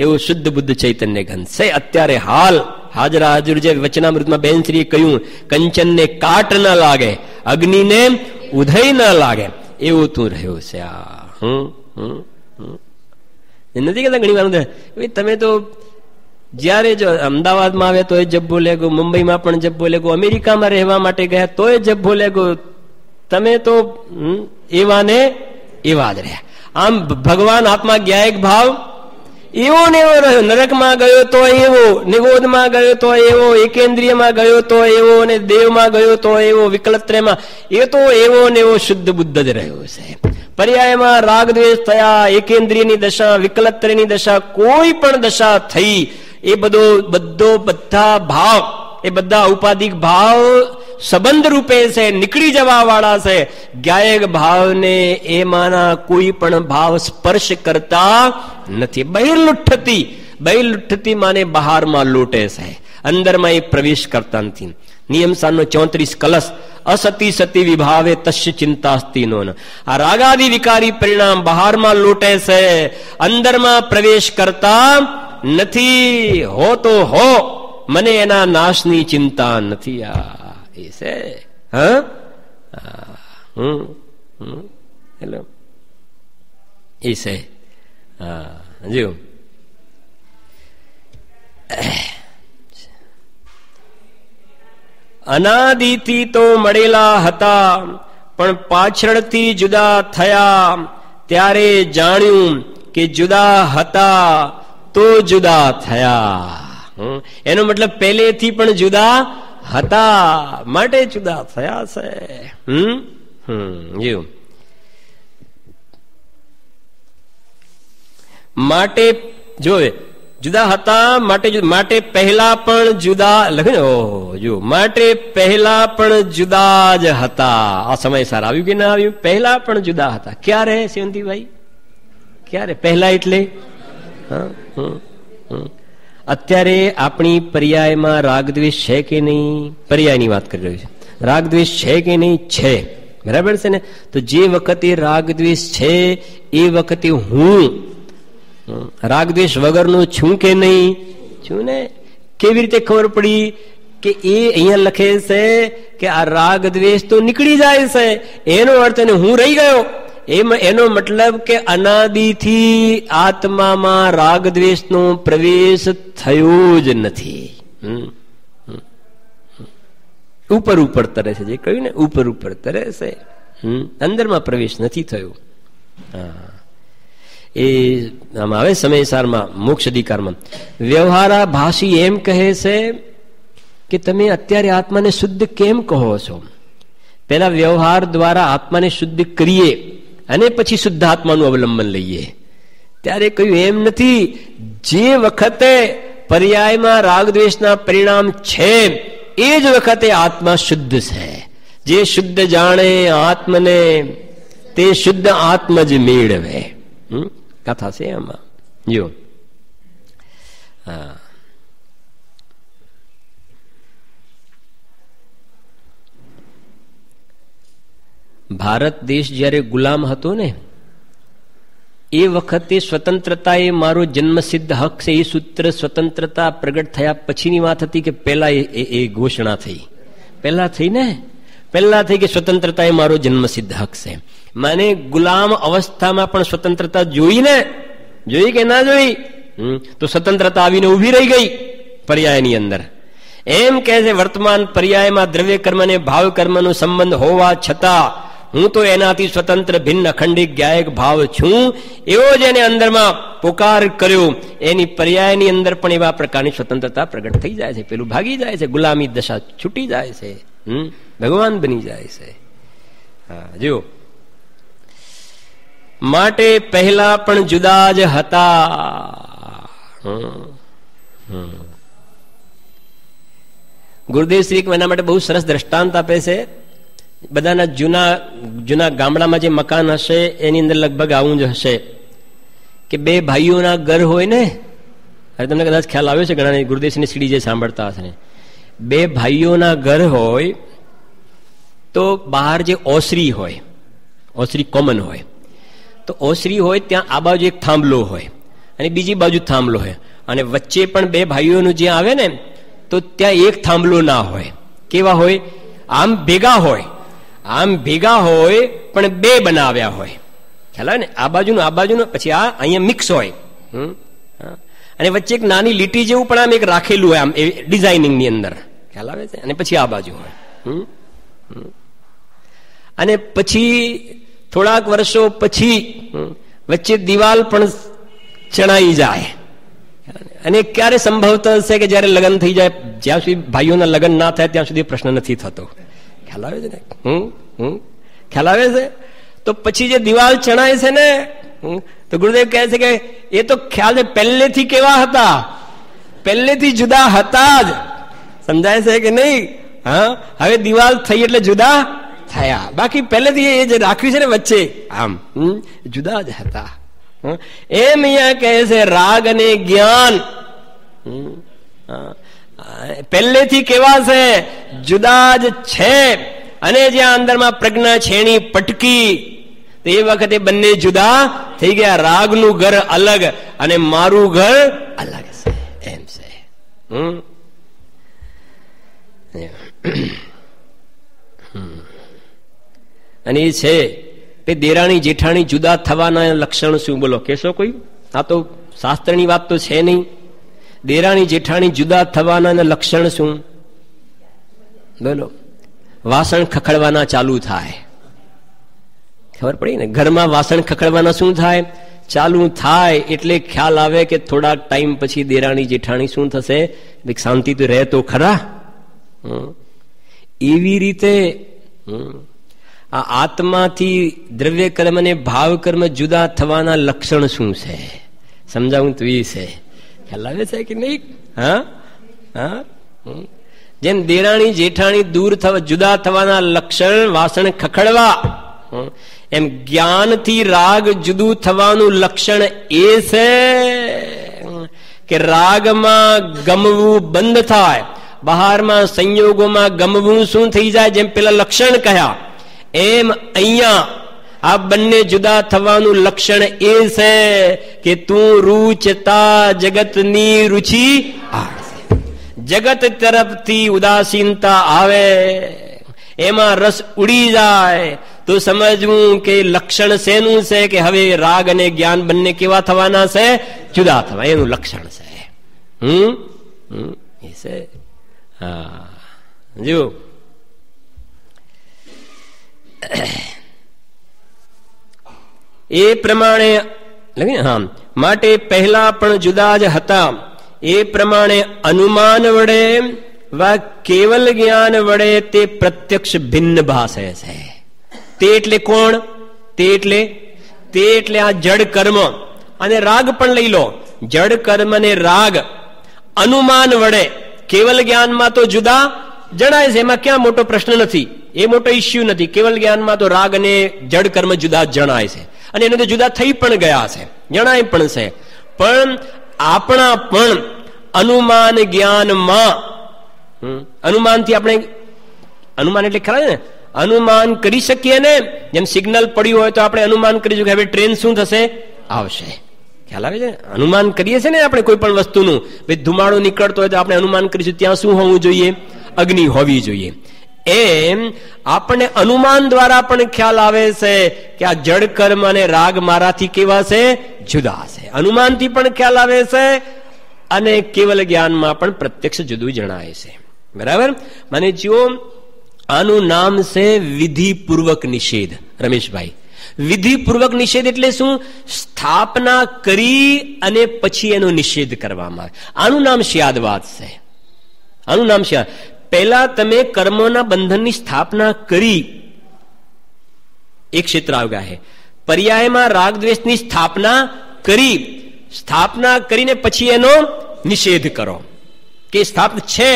એવું શુદ્ધ બુદ્ધ ચૈતન્ય ઘન છે. અત્યારે હાલ હાજરા હાજર જે વચનામૃતમાં બેનશ્રીએ કહ્યું, કંચનને કાટ ન લાગે, અગ્નિને ઉધય ન લાગે, એવું તું રહ્યો છે. નથી કહેતા ઘણી વાર તમે તો જયારે જો અમદાવાદમાં આવે તો એ જબ્બો લેગો, મુંબઈમાં પણ જબ્બો લેગો, અમેરિકામાં રહેવા માટે ગયા તો એ જબ્બો લેગો, તમે તો એવા ને એવા જ રહ્યા. આમ ભગવાન આત્મા જ્ઞાયક ભાવ એવો ને એવો રહ્યો. નરકમાં ગયો તો એવો, નિગોદમાં ગયો તો એવો, એકેન્દ્રિયમાં ગયો તો એવો, અને દેવમાં ગયો તો એવો, વિકલત્રયમાં એ તો એવો ને એવો શુદ્ધ બુદ્ધ જ રહ્યો છે. પર્યાયમાં રાગ દ્વેષ થયા, એકેન્દ્રિયની દશા, વિકલત્રયની દશા, કોઈ પણ દશા થઈ, એ બધા ભાવ, એ બધા ઉપાધિક ભાવ સંબંધ રૂપે છે, નીકળી જવા વાળા છે. જ્ઞાયક ભાવને એમાંના કોઈ પણ ભાવ સ્પર્શ કરતા નથી. બહિર્લુઠ્ઠતી માને બહારમાં લૂંટે છે, અંદરમાં એ પ્રવેશ કરતા નથી. નિયમ સારનો 34 કલશ અસતી સતી વિભાવે તસ્ય ચિંતાસ્તી નો. આ રાગાદી વિકારી પરિણામ બહારમાં લૂંટે છે, અંદરમાં પ્રવેશ કરતા નથી. હો તો હો, મને એના નાશની ચિંતા નથી. એ છે હેલો એ છે જો અનાદિથી તો મળેલા હતા, પણ પાછળથી જુદા થયા ત્યારે જાણ્યું કે જુદા હતા તો જુદા થયા. એનો મતલબ પહેલેથી પણ જુદા હતા માટે જુદા થયા છે. માટે જોવે જુદા હતા માટે પહેલા પણ જુદા લખે. જો માટે પહેલા પણ જુદા જ હતા. આ સમયસર આવ્યું કે ના આવ્યું? પહેલા પણ જુદા હતા. ક્યારે સેવંતીભાઈ? ક્યારે પહેલા એટલે? અત્યારે આપણી પર્યાયમાં રાગદ્વેષ છે કે નહીં? પર્યાયની વાત કરી રહ્યું છે. રાગદ્વેષ છે કે નહીં? છે. બરાબર છે ને? તો જે વખતે રાગદ્વેષ છે એ વખતે હું રાગદ્વેષ વગરનું છું કે નહીં? છું ને. કેવી રીતે ખબર પડી? કે એ અહીંયા લખે છે કે આ રાગદ્વેષ તો નીકળી જાય છે, એનો અર્થ એને હું રહી ગયો. એનો મતલબ કે અનાદિથી આત્મામાં રાગદ્વેષનો પ્રવેશ થયો જ નથી. ઉપર ઉપર તરે છે, જે કહ્યું ને ઉપર ઉપર તરે છે, અંદરમાં પ્રવેશ નથી થયો. એ આમાં હવે સમયસારમાં મોક્ષ અધિકારમાં વ્યવહારા ભાષી એમ કહે છે કે તમે અત્યારે આત્માને શુદ્ધ કેમ કહો છો? પેલા વ્યવહાર દ્વારા આત્માને શુદ્ધ કરીએ અને પછી શુદ્ધ આત્માનું અવલંબન લઈએ. ત્યારે કહ્યું એમ નથી. જે વખતે પર્યાયમાં રાગદ્વેષના પરિણામ છે એ જ વખતે આત્મા શુદ્ધ છે. જે શુદ્ધ જાણે આત્મને તે શુદ્ધ આત્મ જ મેળવે. કથા છે આમાં. જો ભારત દેશ જયારે ગુલામ હતો ને એ વખતે સ્વતંત્રતા એ મારો જન્મસિદ્ધ હક છે, એ સૂત્ર સ્વતંત્રતા પ્રગટ થયા પછીની વાત હતી કે પહેલા એ ઘોષણા થઈ? પહેલા થઈ ને. પહેલા થઈ કે સ્વતંત્રતા એ મારો જન્મસિદ્ધ હક છે. મને ગુલામ અવસ્થામાં પણ સ્વતંત્રતા જોઈ ને? જોઈ કે ના જોઈ? તો સ્વતંત્રતા આવીને ઉભી રહી ગઈ પર્યાયની અંદર. એમ કે છે વર્તમાન પર્યાયમાં દ્રવ્ય કર્મ અને ભાવ કર્મનો સંબંધ હોવા છતાં હું તો એનાથી સ્વતંત્ર ભિન્ન અખંડિત જ્ઞાયક ભાવ છું. એવો જ એને અંદરમાં પોકાર કર્યો. એની પર્યાયની અંદર પણ એવા પ્રકારની સ્વતંત્રતા પ્રગટ થઈ જાય છે. પેલું ભાગી જાય છે, ગુલામી દશા છૂટી જાય છે, ભગવાન બની જાય છે. જો માટે પહેલા પણ જુદા જ હતા. ગુરુદેવ શ્રી એના માટે બહુ સરસ દ્રષ્ટાંત આપે છે. બધાના જૂના ગામડામાં જે મકાન હશે એની અંદર લગભગ આવું જ હશે કે બે ભાઈઓના ઘર હોય ને. હવે તમને કદાચ ખ્યાલ આવ્યો છે, ઘણા ગુરુદેવની સીડી જે સાંભળતા હશે ને. બે ભાઈઓના ઘર હોય તો બહાર જે ઓસરી હોય, ઓસરી કોમન હોય, તો ઓસરી હોય ત્યાં આ બાજુ એક થાંભલો હોય અને બીજી બાજુ થાંભલો હોય, અને વચ્ચે પણ બે ભાઈઓનું જ્યાં આવે ને તો ત્યાં એક થાંભલો ના હોય. કેવા હોય? આમ ભેગા હોય, આમ ભેગા હોય પણ બે બનાવ્યા હોય. ખ્યાલ આવે ને? આ બાજુનું પછી આ અહીંયા મિક્સ હોય, અને વચ્ચે એક નાની લીટી જેવું પણ આમ એક રાખેલું હોય, આમ એ ડિઝાઇનિંગ ની અંદર. ખ્યાલ આવે છે? અને પછી આ બાજુ હોય. અને પછી થોડાક વર્ષો પછી વચ્ચે દિવાલ પણ ચણાઈ જાય. અને ક્યારે સંભવત હશે કે જયારે લગ્ન થઈ જાય, જ્યાં સુધી ભાઈઓના લગ્ન ના થાય ત્યાં સુધી પ્રશ્ન નથી થતો. ખ્યાલ આવે છે ને? ખ્યાલ આવે છે? તો પછી જે દિવાલ ચણાય છે ને, તો ગુરુદેવ કહે છે કે એ તો ખ્યાલ છે પહેલેથી કેવા હતા, પહેલેથી જુદા હતા જ. સમજાય છે કે નહીં? હા, હવે દિવાલ થઈ એટલે જુદા થયા, બાકી પહેલેથી એ જે રાખ્યું છે ને વચ્ચે આમ જુદા જ હતા. એમ અહીંયા કહે છે રાગ અને જ્ઞાન પહેલેથી કેવા છે, જુદા જ છે. અને જ્યાં અંદરમાં પ્રજ્ઞા છેણી પટકી તો એ વખતે બંને જુદા થઈ ગયા. રાગનું ઘર અલગ અને મારું ઘર અલગ છે. એમ છે. અને એ છે કે દેરાણી જેઠાણી જુદા થવાના લક્ષણ શું? બોલો, કેશો કોઈ? આ તો શાસ્ત્રની વાત તો છે નહીં. દેરાણી જેઠાણી જુદા થવાના લક્ષણ શું? બોલો. વાસણ ખખડવાના ચાલુ થાય. ખબર પડી ને? ઘરમાં વાસણ ખખડવાના શું થાય? ચાલુ થાય એટલે ખ્યાલ આવે કે થોડાક ટાઈમ પછી દેરાણી જેઠાણી શું થશે? શાંતિ તો રહે તો ખરા. એવી રીતે આ આત્માથી દ્રવ્ય કર્મ અને ભાવ કર્મ જુદા થવાના લક્ષણ શું છે સમજાવું તો એ છે. ખ્યાલ આવે છે કે નહીં? હા હા. જેમ દેરાણી જેઠાણી દૂર થવા જુદા થવાના લક્ષણ વાસણ ખખડવા, એમ જ્ઞાનથી રાગ જુદું થવાનું લક્ષણ એ છે કે રાગમાં ગમવું બંધ થાય, બહારમાં સંયોગોમાં ગમવું શું થઈ જાય? જેમ પેલા લક્ષણ કહ્યા એમ અહીંયા આ બંને જુદા થવાનું લક્ષણ એ છે કે તું રૂચતા જગતની રુચિ આળસે. જગત તરફથી ઉદાસીનતા આવે, એમાં રસ ઉડી જાય તો સમજવું કે લક્ષણ શેનું છે કે હવે રાગ અને જ્ઞાન બંને કેવા થવાના છે? જુદા થવા. એનું લક્ષણ છે. એ છે. હા જો એ પ્રમાણે હા માટે પહેલા પણ જુદા જ હતા. એ પ્રમાણે અનુમાન વડે વા કેવલ જ્ઞાન વડે તે પ્રત્યક્ષ ભિન્ન ભાસે છે. તે એટલે કોણ? તે એટલે આ જડ કર્મ અને રાગ પણ લઈ લો. જડ કર્મ અને રાગ અનુમાન વડે, કેવલ જ્ઞાનમાં તો જુદા જણાય છે, એમાં ક્યાં મોટો પ્રશ્ન નથી, એ મોટો ઇસ્યુ નથી. કેવલ જ્ઞાનમાં તો રાગ અને જડ કર્મ જુદા જણાય છે અને એને તો જુદા થઈ પણ ગયા છે, જણાય પણ છે. પણ આપણા પણ અનુમાન જ્ઞાનમાં, અનુમાનથી આપણે, અનુમાન એટલે ખરા ને, અનુમાન કરી શકીએ ને. જેમ સિગ્નલ પડ્યું હોય તો આપણે અનુમાન કરીશું કે હવે ટ્રેન શું થશે? આવશે. ખ્યાલ આવે છે? અનુમાન કરીએ છીએ ને આપણે કોઈ પણ વસ્તુનું. ભાઈ ધુમાડો નીકળતો હોય તો આપણે અનુમાન કરીશું ત્યાં શું હોવું જોઈએ? અગ્નિ હોવી જોઈએ. એમ આપણને અનુમાન દ્વારા પણ ખ્યાલ આવે છે કે આ જડ કર્મ અને રાગ મારાથી કેવા છે? જુદા છે. અનુમાનથી પણ ખ્યાલ આવે છે અને કેવલ જ્ઞાનમાં પણ પ્રત્યક્ષ જુદું જણાય છે. બરાબર? મને જુઓ, આનું નામ છે વિધિપૂર્વક નિષેધ. રમેશભાઈ, વિધિપૂર્વક નિષેધ એટલે શું? સ્થાપના કરી અને પછી એનો નિષેધ કરવામાં આવે. આનું નામ શ્યાદવાદ છે. આનું નામ શ્યાદ. પહેલા તમે કર્મોના બંધનની સ્થાપના કરી, એક ક્ષેત્ર આવ્યા છે. પર્યાયમાં રાગ દ્વેષની સ્થાપના કરી, સ્થાપના કરીને પછી એનો નિષેધ કરો કે સ્થાપના છે,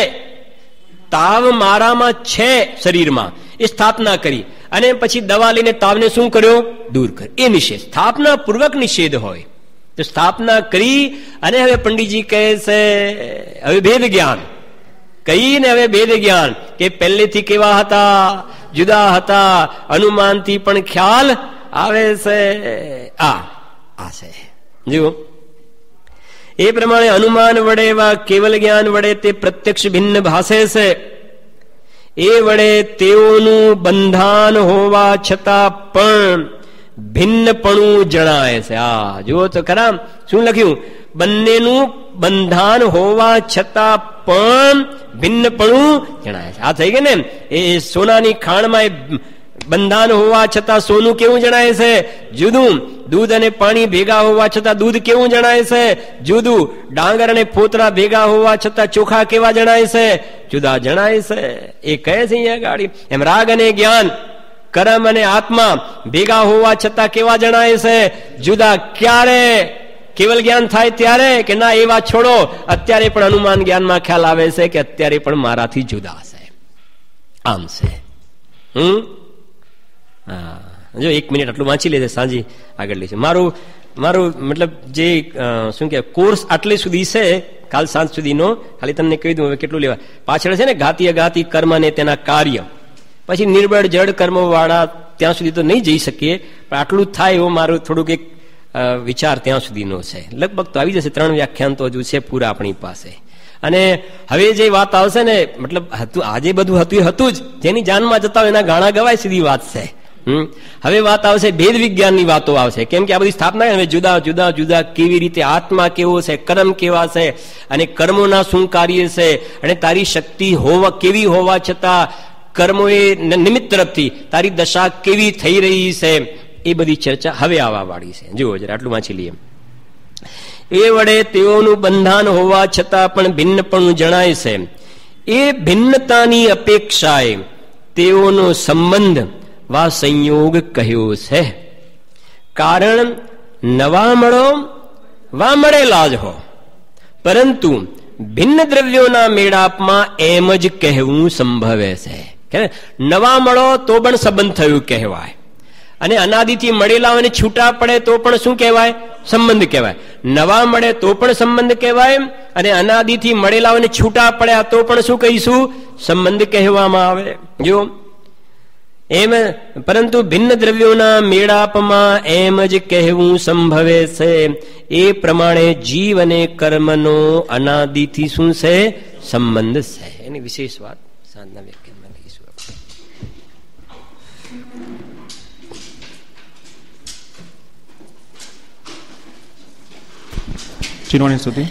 તાવ મારામાં છે શરીરમાં, એ સ્થાપના કરી અને પછી દવા લઈને તાવને શું કર્યો? દૂર કર્યો. એ નિષેધ, સ્થાપના પૂર્વક નિષેધ હોય તો સ્થાપના કરી અને હવે પંડિતજી કહે છે હવે ભેદ જ્ઞાન કહીને, હવે ભેદ જ્ઞાન કે પહેલેથી કેવા હતા? જુદા હતા. અનુમાનથી પણ ખ્યાલ આવે છે. આ છે જુઓ, એ પ્રમાણે અનુમાન વડે વા કેવલ જ્ઞાન વડે તે પ્રત્યક્ષ ભિન્ન ભાસે છે. એ વડે તેઓનું બંધાન હોવા છતાં પણ ભિન્નપણું જણાય છે. આ જુઓ તો ખરા શું લખ્યું? બંનેનું બંધાન હોવા છતાં પણ ભિન્નપણું જણાય છે. આ થઈ ગયું ને? એ સોનાની ખાણમાં બંધાન હોવા છતાં સોનું કેવું જણાય છે? જુદું. દૂધ અને પાણી ભેગા હોવા છતાં દૂધ કેવું જણાય છે? જુદું. ડાંગર અને ફોતરા ભેગા હોવા છતાં ચોખા કેવા જણાય છે? જુદા જણાય છે. એ કહે છે અહીંયા ગાડી. એમ રાગ અને જ્ઞાન, કર્મ અને આત્મા ભેગા હોવા છતાં કેવા જણાય છે? જુદા. ક્યારે? કેવલ જ્ઞાન થાય ત્યારે કે ના એ વાત છોડો, અત્યારે પણ અનુમાન જ્ઞાનમાં ખ્યાલ આવે છે કે અત્યારે પણ મારાથી જુદા છે, આમ છે. હા, જો 1 મિનિટ આટલું વાંચી લેજે, સાંજે આગળ લેશે. મારું મતલબ જે શું કે કોર્સ આટલે સુધી છે, કાલ સાંજ સુધીનો. ખાલી તમને કહી દઉં હવે કેટલું લેવા. પાછળ છે ને ઘાતી અઘાતી કર્મ ને તેના કાર્ય, પછી નિર્બળ જડ કર્મો વાળા, ત્યાં સુધી તો નહીં જઈ શકીએ, પણ આટલું થાય એવો મારું થોડુંક એક વિચાર ત્યાં સુધીનો છે. લગભગ તો આવી જશે. 3 વ્યાખ્યાન તો હજુ છે પૂરા આપણી પાસે. અને હવે જે વાત આવશે ને, મતલબ હતું આજે બધું હતું જ, જેની જાનમાં જતા હોય એના ગાણા ગવાય, સીધી વાત છે. હવે વાત આવશે ભેદ વિજ્ઞાનની વાતો આવશે. કેમ કે આ બધી સ્થાપના હવે જુદા જુદા જુદા કેવી રીતે આત્મા કેવો છે, કર્મ કેવા છે, અને કર્મોના શું કાર્ય છે, અને તારી શક્તિ કેવી હોવા છતાં કર્મો એ નિમિત્ત તરફથી તારી દશા કેવી થઈ રહી છે, એ બધી ચર્ચા હવે આવવા વાળી છે. જુઓ જરા આટલું વાંચી લઈએ. એ વડે તેઓનું બંધાન હોવા છતાં પણ ભિન્નપણું જણાય છે. એ ભિન્નતાની અપેક્ષાએ તેઓનો સંબંધ વા સંયોગ કહ્યો છે. કારણ નવા મળો વા મળેલા જ હો, પરંતુ ભિન્ન દ્રવ્યોના મેળાપમાં એમ જ કહેવું સંભવે છે. નવા મળો તો પણ સંબંધ થયું કહેવાય, અને અનાદિથી મળેલા અને છૂટા પડે તો પણ શું કહેવાય? સંબંધ કહેવાય. નવા મળે તો પણ સંબંધ કહેવાય, અને અનાદિથી મળેલા અને છૂટા પડ્યા તો પણ શું કહીશું? સંબંધ કહેવામાં આવે. જો એમ, પરંતુ ભિન્ન દ્રવ્યોના મેળાપમાં એમ જ કહેવું સંભવે છે. એ પ્રમાણે જીવ અને કર્મનો અનાદિથી શું છે? સંબંધ છે. એની વિશેષ વાત સાંજના વ્યાખ્યાનમાં લઈશું. ચિનોની સ્તુતિ.